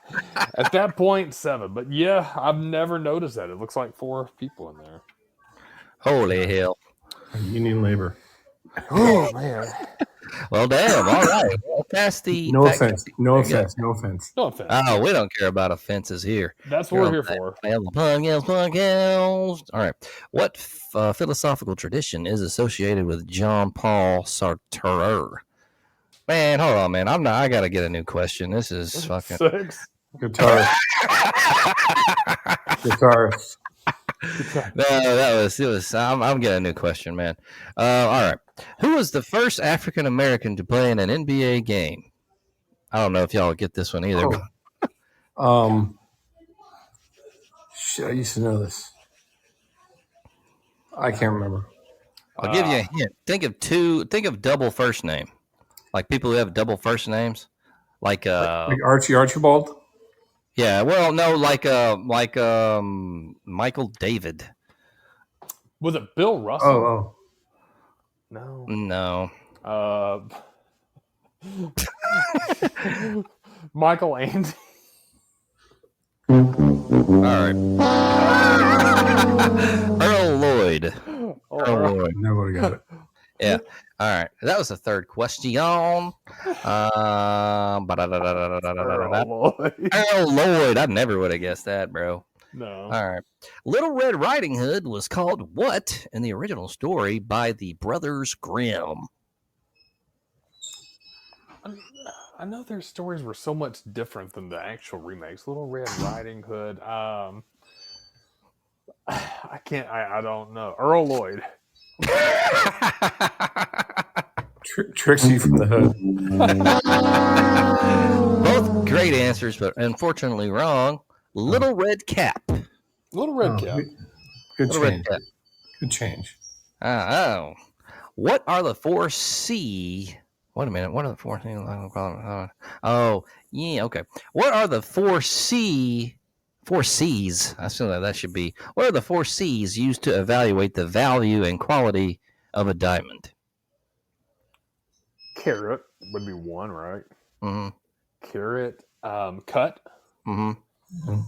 at that point, 7. But yeah, I've never noticed that. It looks like 4 people in there. Holy hell. Union labor. Oh man. Well, damn. All right. Well, past the. No fact- offense. No offense. No offense. No offense. Oh, we don't care about offenses here. That's what we're here for. All right. What philosophical tradition is associated with Jean Paul Sartre? Man, hold on, man. I gotta get a new question. This is fucking 6. Guitar. Guitarist. No, it was. I'm getting a new question, man. All right. Who was the first African American to play in an NBA game? I don't know if y'all get this one either. Shit, I used to know this. I can't remember. I'll give you a hint. Think of double first name. Like people who have double first names. Like Archie Archibald. Yeah, well, no, like Michael David. Was it Bill Russell? Oh. No. No. Michael Andy. All right. Earl Lloyd. Earl Lloyd. Nobody got it. Yeah. All right. That was the third question. Earl Lloyd. Earl Lloyd. I never would have guessed that, bro. No. All right. Little Red Riding Hood was called what in the original story by the Brothers Grimm? I know their stories were so much different than the actual remakes. Little Red Riding Hood. I can't. I don't know. Earl Lloyd. Trixie from the Hood. Both great answers, but unfortunately wrong. Little Red Cap. Little Red Cap. Good Little Red change. Cap. Good change. Oh. What are the 4 C? Wait a minute. What are the 4 things? Oh, yeah. Okay. What are the 4 C? 4 C's. I feel like that should be. What are the 4 C's used to evaluate the value and quality of a diamond? Carrot would be one, right? Mm-hmm. Carrot. Cut. Mm-hmm.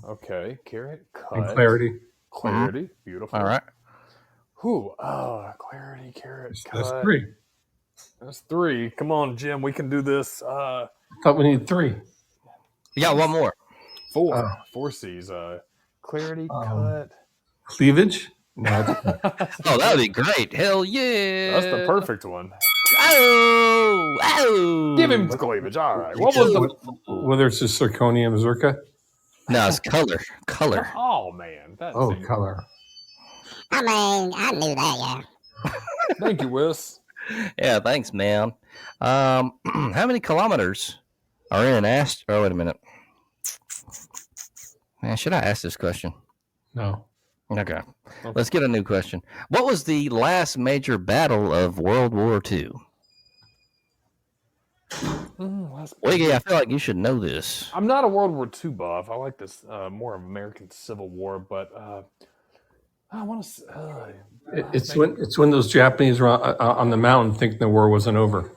Okay. Carrot. Cut. And clarity. Clarity. Mm-hmm. Beautiful. All right. Whew. Clarity. Carrot. Cut. That's 3. That's 3. Come on, Jim. We can do this. I thought we need 3. Yeah, one more. 4. 4 C's. Clarity. Cut. Cleavage? No. Oh, that would be great. Hell yeah. That's the perfect one. Oh. Give him cleavage. All right. What was the? Whether it's a zirconium zirca? No, it's color. Color. Oh man. Color. I mean, I knew that, yeah. Thank you, Wes. Yeah, thanks, man. How many kilometers are in an Oh, wait a minute. Man, should I ask this question? No. Okay. Let's get a new question. What was the last major battle of World War II? Wiggy, I feel like you should know this. I'm not a World War II buff. I like this more of American Civil War, but I want to. It's when those Japanese were on the mountain thinking the war wasn't over.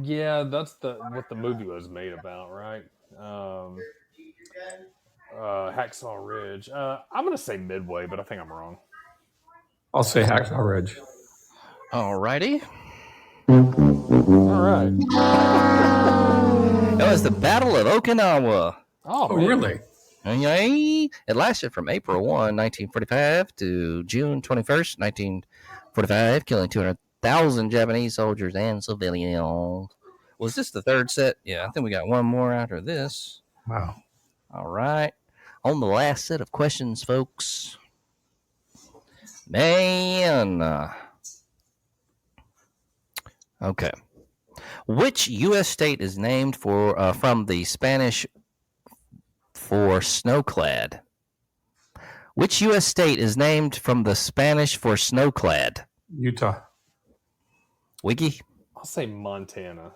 Yeah, that's what the movie was made about, right? Hacksaw Ridge. I'm gonna say Midway, but I think I'm wrong. I'll say Hacksaw Ridge. Alrighty. All right. That was the Battle of Okinawa. Oh, really? It lasted from April 1, 1945 to June 21st, 1945, killing 200,000 Japanese soldiers and civilians. Was this the third set? Yeah, I think we got one more after this. Wow. All right. On the last set of questions, folks. Man. Okay. Which U.S. state is named from the Spanish for snowclad? Which U.S. state is named from the Spanish for snowclad? Utah. Wiki? I'll say Montana.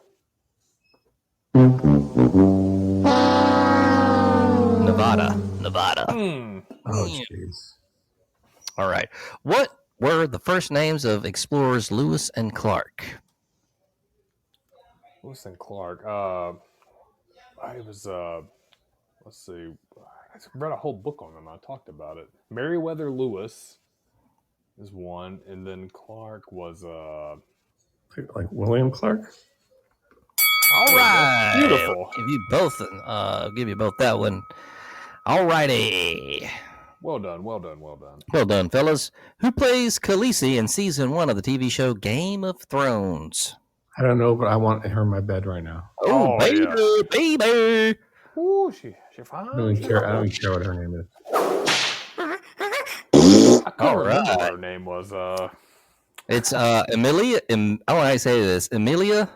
Nevada. Oh, jeez. All right. What were the first names of explorers Lewis and Clark? Lewis and Clark. I was. Let's see. I read a whole book on them. I talked about it. Meriwether Lewis is one, and then Clark was Like William Clark? All right. Beautiful. Give you both that one. All righty. Well done. Well done, fellas. Who plays Khaleesi in season 1 of the TV show Game of Thrones? I don't know, but I want her in my bed right now. Oh, baby, yeah. baby. Ooh, she fine. I don't even care what her name is. I couldn't remember right. what her name was. It's Emilia. I want to say this. Emilia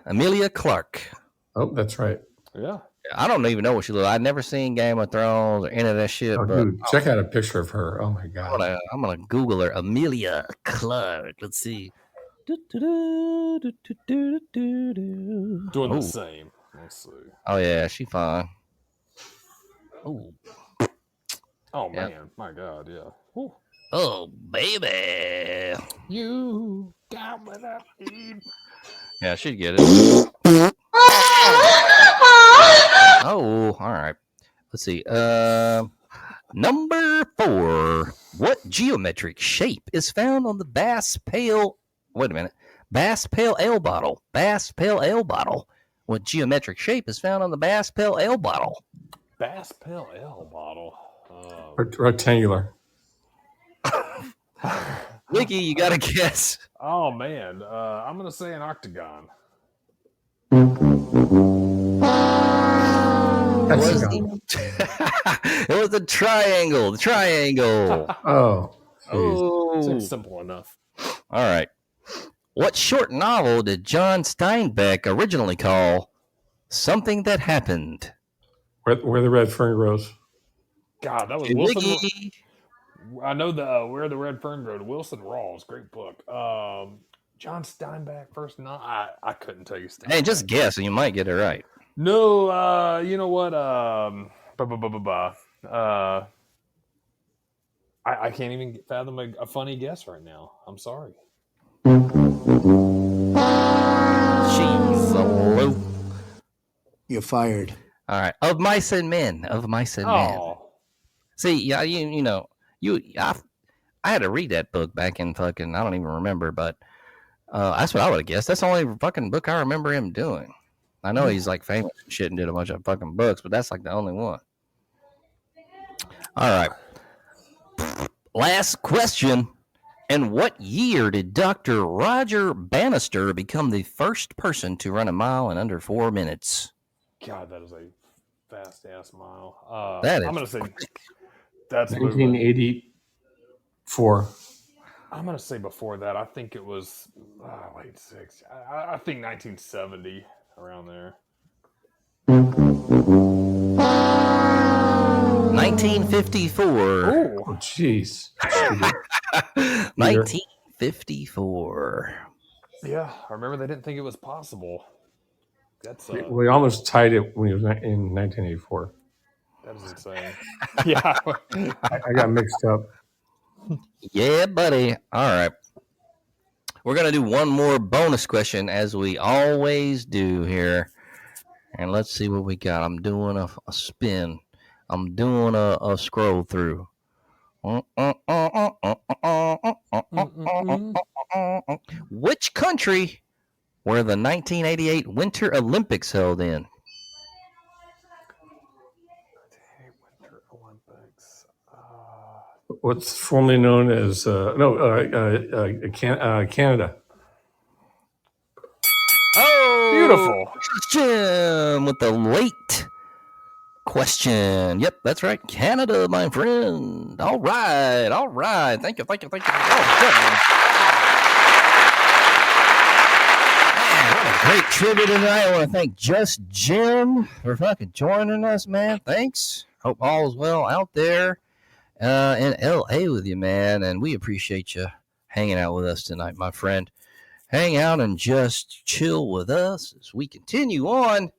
Clarke. Oh, that's right. Yeah. I don't even know what she looks like. I've never seen Game of Thrones or any of that shit. Oh, but dude, check out a picture of her. Oh my god. I'm gonna Google her. Emilia Clarke. Let's see. Doing the same. Let's see. Oh yeah, she fine. Oh man, my God, yeah. Ooh. Oh, baby. You got what I need. Yeah, she'd get it. Oh, all right. Let's see. Number 4. What geometric shape is found on the Bass Pale? Wait a minute. Bass Pale Ale bottle. Bass Pale Ale bottle. What geometric shape is found on the Bass Pale Ale bottle? Bass Pale Ale bottle. Rectangular. Mickey, you got to guess. Oh man, I'm gonna say an octagon. Hexagon. It was the triangle. The triangle. Oh. Geez. Oh. Seems simple enough. All right. What short novel did John Steinbeck originally call Something That Happened? Where the red fern grows. God, that was Hey, Wilson. Mickey. I know the Where the Red Fern Growed. Wilson Rawls, great book. John Steinbeck, first no, I couldn't tell you. Steinbeck. Hey, just guess and you might get it right. No, you know what? I can't even fathom a funny guess right now. I'm sorry. She's a low. You're fired. All right. Of Mice and Men. Of Mice and Men. Oh, See, yeah, I had to read that book back in fucking, I don't even remember, but that's what I would have guessed. That's the only fucking book I remember him doing. I know he's like famous and shit and did a bunch of fucking books, but that's like the only one. All right. Last question. In what year did Dr. Roger Bannister become the first person to run a mile in under 4 minutes? God, that is a fast ass mile. That is I'm gonna say that's 1984. I'm gonna say before that. I think it was late 60s. I think 1970 around there. 1954. Oh, Oh, jeez. 1954. yeah. I remember they didn't think it was possible. That's We almost tied it when he was in 1984. that is insane. Yeah. I got mixed up. Yeah, buddy. All right. We're going to do one more bonus question as we always do here. And let's see what we got. I'm doing a spin. I'm doing a scroll through. Which country were the 1988 Winter Olympics held in? Winter Olympics. What's formerly known as Canada. Oh, Beautiful. Jim with the late question. Yep, that's right. Canada, my friend. All right. All right. Thank you. Oh, good. Man, what a great trivia tonight. I want to thank Just Jim for fucking joining us, man. Thanks. Hope all is well out there in LA with you, man. And we appreciate you hanging out with us tonight, my friend. Hang out and just chill with us as we continue on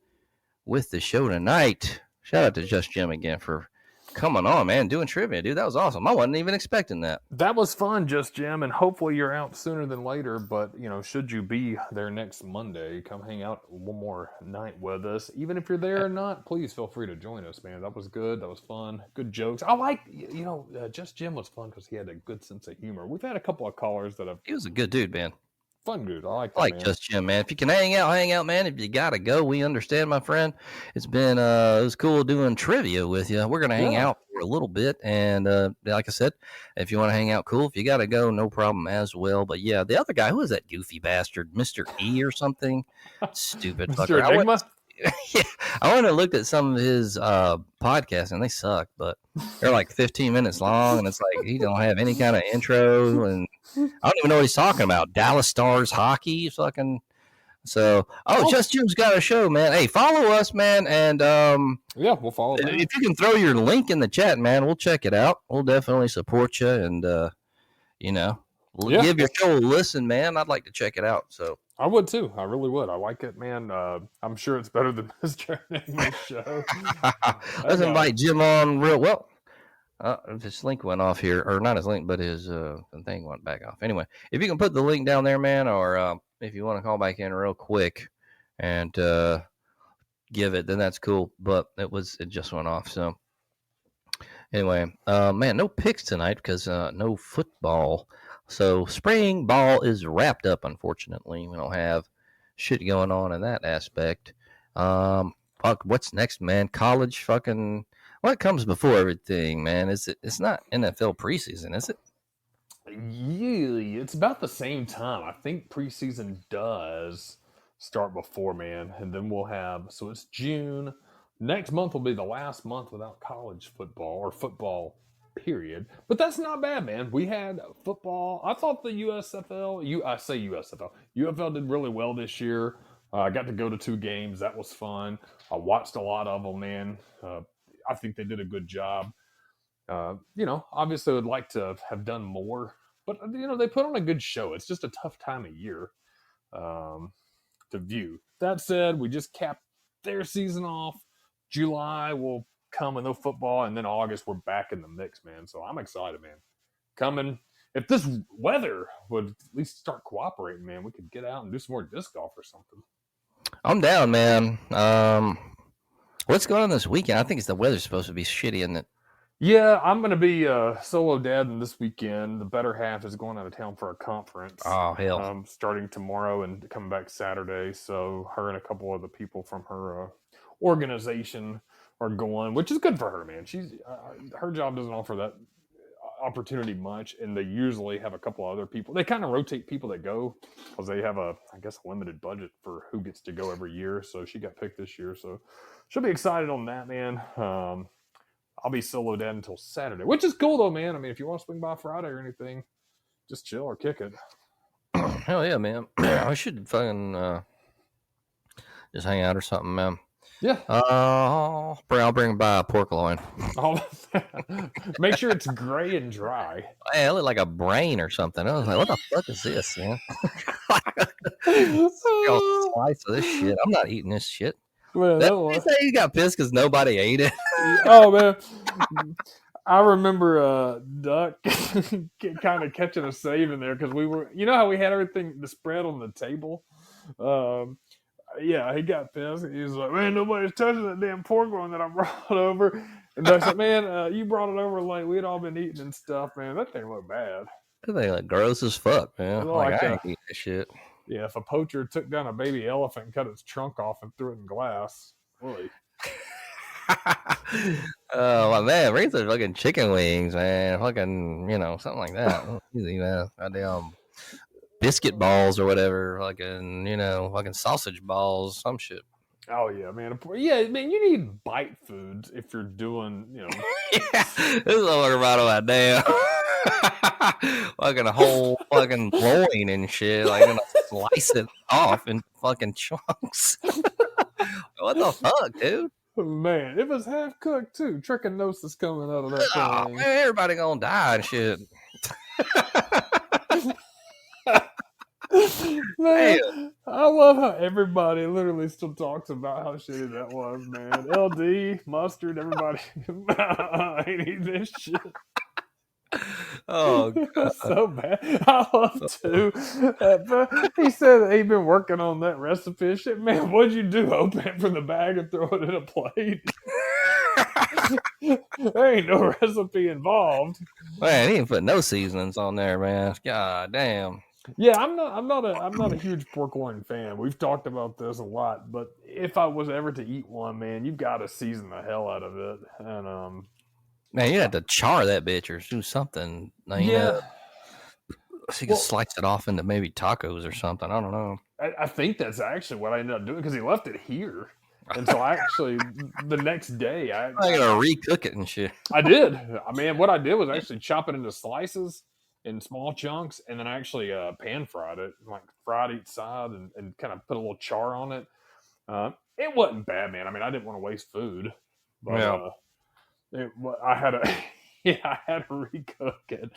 with the show tonight. Shout out to Just Jim again for coming on, man, doing trivia, dude. That was awesome. I wasn't even expecting that. That was fun, Just Jim, and hopefully you're out sooner than later. But should you be there next Monday, come hang out one more night with us. Even if you're there or not, please feel free to join us, man. That was good. That was fun. Good jokes. I like, Just Jim was fun because he had a good sense of humor. We've had a couple of callers that have He was a good dude, man. fun dude. I like that, I like man. Just Jim, man. If you can hang out, man. If you gotta go, we understand, my friend. It's been it was cool doing trivia with you. We're gonna hang out for a little bit, and like I said, if you want to hang out, cool. If you gotta go, no problem as well. But yeah, the other guy, who is that goofy bastard, Mr. E or something? Stupid Mr. fucker. Enigma? I went and looked at some of his podcasts, and they suck. But they're like 15 minutes long, and it's like he don't have any kind of intro, and I don't even know what he's talking about. Dallas Stars hockey, fucking. So, Just Jim's got a show, man. Hey, follow us, man, and Yeah, we'll follow that. if you can throw your link in the chat, man, we'll check it out. We'll definitely support you, and we'll give your show a listen, man. I'd like to check it out. So. I would too. I really would. I like it, man. I'm sure it's better than Mr. Enigma's show. Let's invite Jim on real well. His link went off here, or not his link, but his thing went back off. Anyway, if you can put the link down there, man, or if you want to call back in real quick and give it, then that's cool. But it just went off. So anyway, man, no picks tonight because no football. So spring ball is wrapped up. Unfortunately, we don't have shit going on in that aspect. Fuck, what's next, man? College, fucking. What comes before everything, man? It's not NFL preseason, is it? Yeah, it's about the same time. I think preseason does start before, man. And then we'll have, so it's June. Next month will be the last month without college football or football, period. But that's not bad, man. We had football. I thought the USFL, I say USFL, UFL did really well this year. I got to go to 2 games. That was fun. I watched a lot of them, man. I think they did a good job. Obviously would like to have done more, but they put on a good show. It's just a tough time of year to view. That said, we just capped their season off. July will come with no football, and then August we're back in the mix, man. So I'm excited, man. Coming. If this weather would at least start cooperating, man, we could get out and do some more disc golf or something. I'm down, man. What's going on this weekend? I think the weather's supposed to be shitty, isn't it? Yeah, I'm going to be solo dadding this weekend. The better half is going out of town for a conference. Oh, hell. Starting tomorrow and coming back Saturday. So her and a couple of the people from her organization are going, which is good for her, man. She's her job doesn't offer that opportunity much, and they usually have a couple other people. They kind of rotate people that go because they have a limited budget for who gets to go every year. So she got picked this year, so she'll be excited on that, man. I'll be solo dad until Saturday, which is cool though, man. I mean, if you want to swing by Friday or anything, just chill or kick it. Hell yeah, man. I should fucking just hang out or something, man. Yeah. I'll bring by a pork loin. Make sure it's gray and dry. Hey, it looked like a brain or something. I was like, what the fuck is this, man? Slice of this shit. I'm not eating this shit. Man, They say you got pissed because nobody ate it. Oh, man. I remember Duck kind of catching a save in there because we were, how we had everything the spread on the table? Yeah, he got pissed. He was like, man, nobody's touching that damn pork loin that I brought over. And Duck's like, man, you brought it over late. We'd all been eating and stuff, man. That thing looked bad. That thing look gross as fuck, man. Like I ain't eating this shit. Yeah, if a poacher took down a baby elephant and cut its trunk off and threw it in glass, really. Oh my man, bring some fucking chicken wings, man. Fucking, something like that. Easy, man. Goddamn biscuit balls or whatever. Fucking, fucking sausage balls, some shit. Oh yeah, man. Yeah, man. You need bite foods if you're doing, Yeah, this is what I'm about my damn. Fucking a whole fucking loin and shit. Like, gonna slice it off in fucking chunks. What the fuck, dude? Man, it was half cooked too. Trichinosis coming out of that Oh, thing. man, everybody gonna die and shit. Man, I love how everybody literally still talks about how shitty that was, man. LD, mustard, everybody. I ain't eating this shit. Oh, God. So bad. I love too. He said that he'd been working on that recipe. Shit, man, what'd you do? Open it from the bag and throw it in a plate? There ain't no recipe involved. Man, he didn't put no seasonings on there, man. God damn. Yeah, I'm not a huge pork loin fan. We've talked about this a lot, but if I was ever to eat one, man, you've got to season the hell out of it. And man, you have to char that bitch or do something. So you can slice it off into maybe tacos or something. I don't know. I think that's actually what I ended up doing because he left it here. And so actually the next day I gotta recook it and shit. I did. I mean, what I did was actually chop it into slices in small chunks, and then I actually pan fried it, like fried each side and kind of put a little char on it. It wasn't bad, man. I mean, I didn't want to waste food, but I had to recook it.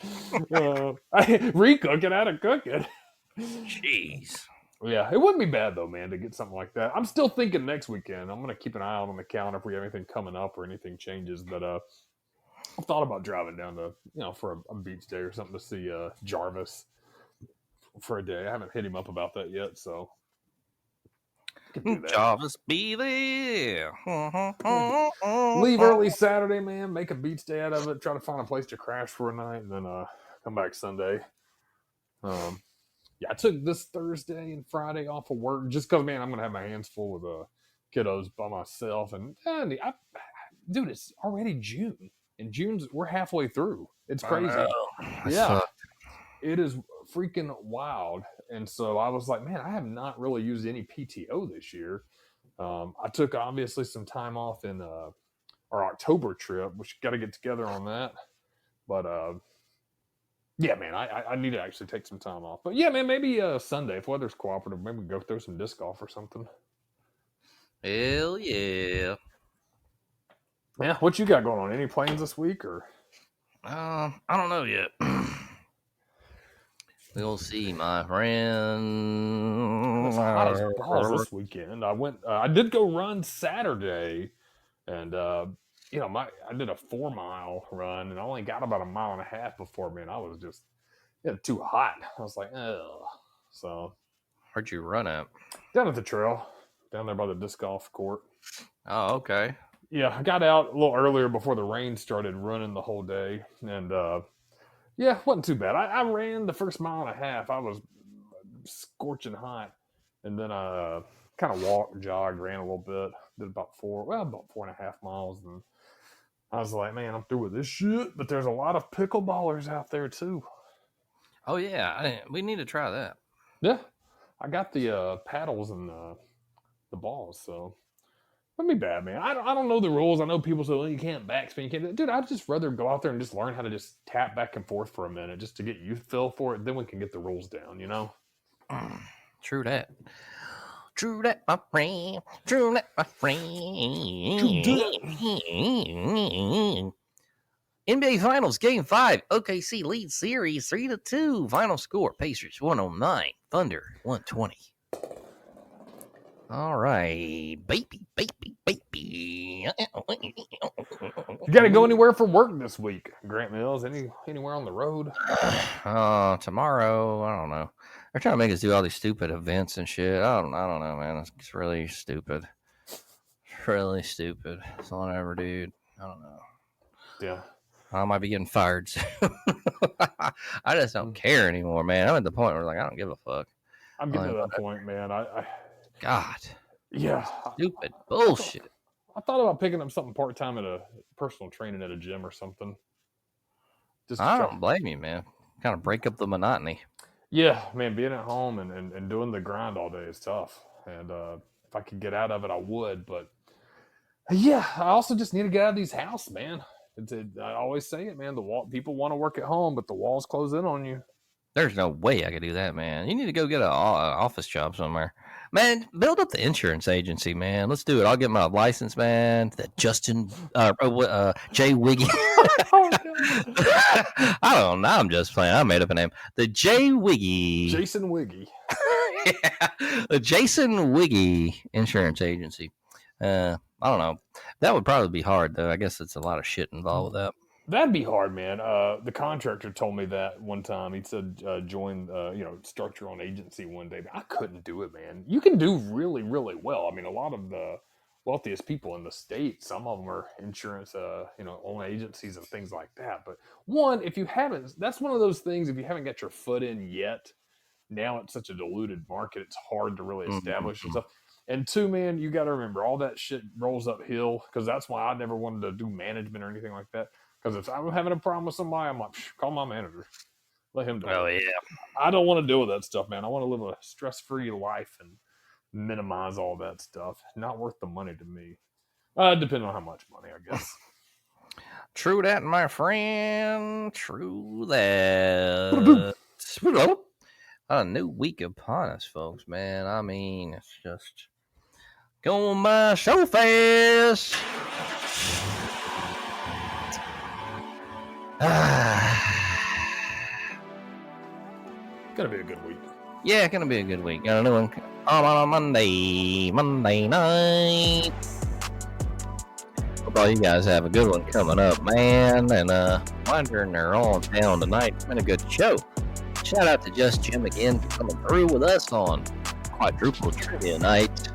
I had to cook it. Jeez. Yeah, it wouldn't be bad though, man, to get something like that. I'm still thinking next weekend. I'm gonna keep an eye out on the calendar if we have anything coming up or anything changes. But I've thought about driving down to, for a beach day or something to see Jarvis for a day. I haven't hit him up about that yet, so could do that. Jarvis be there. Leave early Saturday, man. Make a beach day out of it. Try to find a place to crash for a night, and then come back Sunday. Yeah, I took this Thursday and Friday off of work just because, man, I'm gonna have my hands full with kiddos by myself. And dude, it's already June. In June, we're halfway through. It's crazy. Yeah, it is freaking wild. And so I was like, man, I have not really used any PTO this year. I took obviously some time off in our October trip. We got to get together on that. But yeah, man, I need to actually take some time off. But yeah, man, maybe Sunday, if weather's cooperative, maybe we go throw some disc golf or something. Hell yeah. Yeah, what you got going on? Any plans this week or? I don't know yet. We'll see, my friend. It's hot as balls this weekend. I did go run Saturday, and I did a 4-mile run, and I only got about a mile and a half before, man, I was just too hot. I was like, ugh. So Where'd you run at? down at the trail, down there by the disc golf court. Oh, okay. Yeah, I got out a little earlier before the rain started running the whole day, and yeah, it wasn't too bad. I ran the first mile and a half. I was scorching hot, and then I kind of walked, jogged, ran a little bit, did about 4.5 miles, and I was like, man, I'm through with this shit. But there's a lot of pickleballers out there too. Oh yeah, we need to try that. Yeah, I got the paddles and the balls, so. Wouldn't be bad, man. I don't know the rules. I know people say, well, you can't backspin. You can't. Dude, I'd just rather go out there and just learn how to just tap back and forth for a minute just to get you feel for it. Then we can get the rules down, True that. True that, my friend. True that, my friend. NBA Finals Game 5. OKC leads series 3-2. Final score, Pacers 109. Thunder 120. All right, baby. You got to go anywhere for work this week, Grant Mills? Anywhere on the road? Tomorrow, I don't know. They're trying to make us do all these stupid events and shit. I don't know, man. It's really stupid. Really stupid. That's all I ever do. I don't know. Yeah. I might be getting fired soon. I just don't care anymore, man. I'm at the point where I don't give a fuck. I'm getting to that point, man. God. Yeah. Stupid bullshit. I thought about picking up something part-time at a personal training at a gym or something. I don't blame you, man. Kind of break up the monotony. Yeah, man, being at home and doing the grind all day is tough. And if I could get out of it, I would. But yeah, I also just need to get out of these houses, man. I always say it, man. People want to work at home, but the walls close in on you. There's no way I could do that, man. You need to go get an office job somewhere. Man, build up the insurance agency, man. Let's do it. I'll get my license, man. That Jay Wiggy. I don't know. I'm just playing. I made up a name. The Jay Wiggy. Jason Wiggy. Yeah. The Jason Wiggy Insurance Agency. I don't know. That would probably be hard, though. I guess it's a lot of shit involved with that. That'd be hard, man. The contractor told me that one time. He said, start your own agency one day. But I couldn't do it, man. You can do really, really well. I mean, a lot of the wealthiest people in the state, some of them are insurance, own agencies and things like that. But that's one of those things, if you haven't got your foot in yet, now it's such a diluted market, it's hard to really establish and stuff. And two, man, you got to remember, all that shit rolls uphill, because that's why I never wanted to do management or anything like that. Because if I'm having a problem with somebody, I'm like, call my manager. Let him do it. Oh, yeah. I don't want to deal with that stuff, man. I want to live a stress-free life and minimize all that stuff. Not worth the money to me. Depending on how much money, I guess. True that, my friend. True that. A new week upon us, folks, man. I mean, it's just going by so fast. Gonna be a good week. Yeah, gonna be a good week. Got a new one on Monday night. Hope all you guys have a good one coming up, man. And wondering they're all in town tonight. It's been a good show. Shout out to Just Jim again for coming through with us on Quadruple Trivia Night.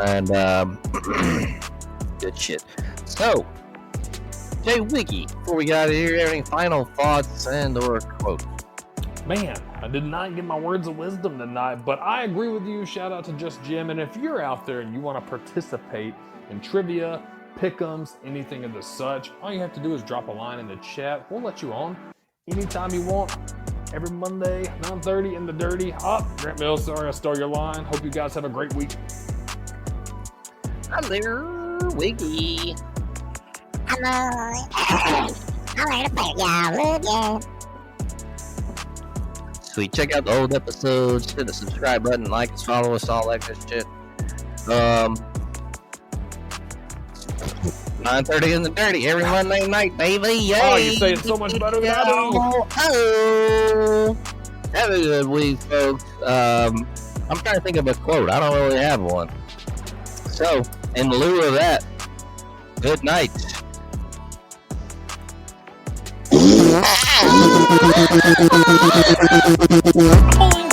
And good shit. So, Jay Wiggy, before we got here, any final thoughts and or quotes? Man, I did not get my words of wisdom tonight, but I agree with you. Shout out to Just Jim. And if you're out there and you want to participate in trivia, pick'ems, anything of the such, all you have to do is drop a line in the chat. We'll let you on anytime you want. Every Monday, 9:30 in the dirty. Grant Mill, sorry I stole your line. Hope you guys have a great week. I'm there, Wiggy. I'm ready to play, y'all. Love ya. Sweet. Check out the old episodes. Hit the subscribe button, like us, follow us, all that good shit. 9:30 in the dirty every Monday night, baby. Yay! Oh, you say it so much better than I do. Oh, have a good week, folks. I'm trying to think of a quote. I don't really have one. So, in lieu of that, good night. Hey.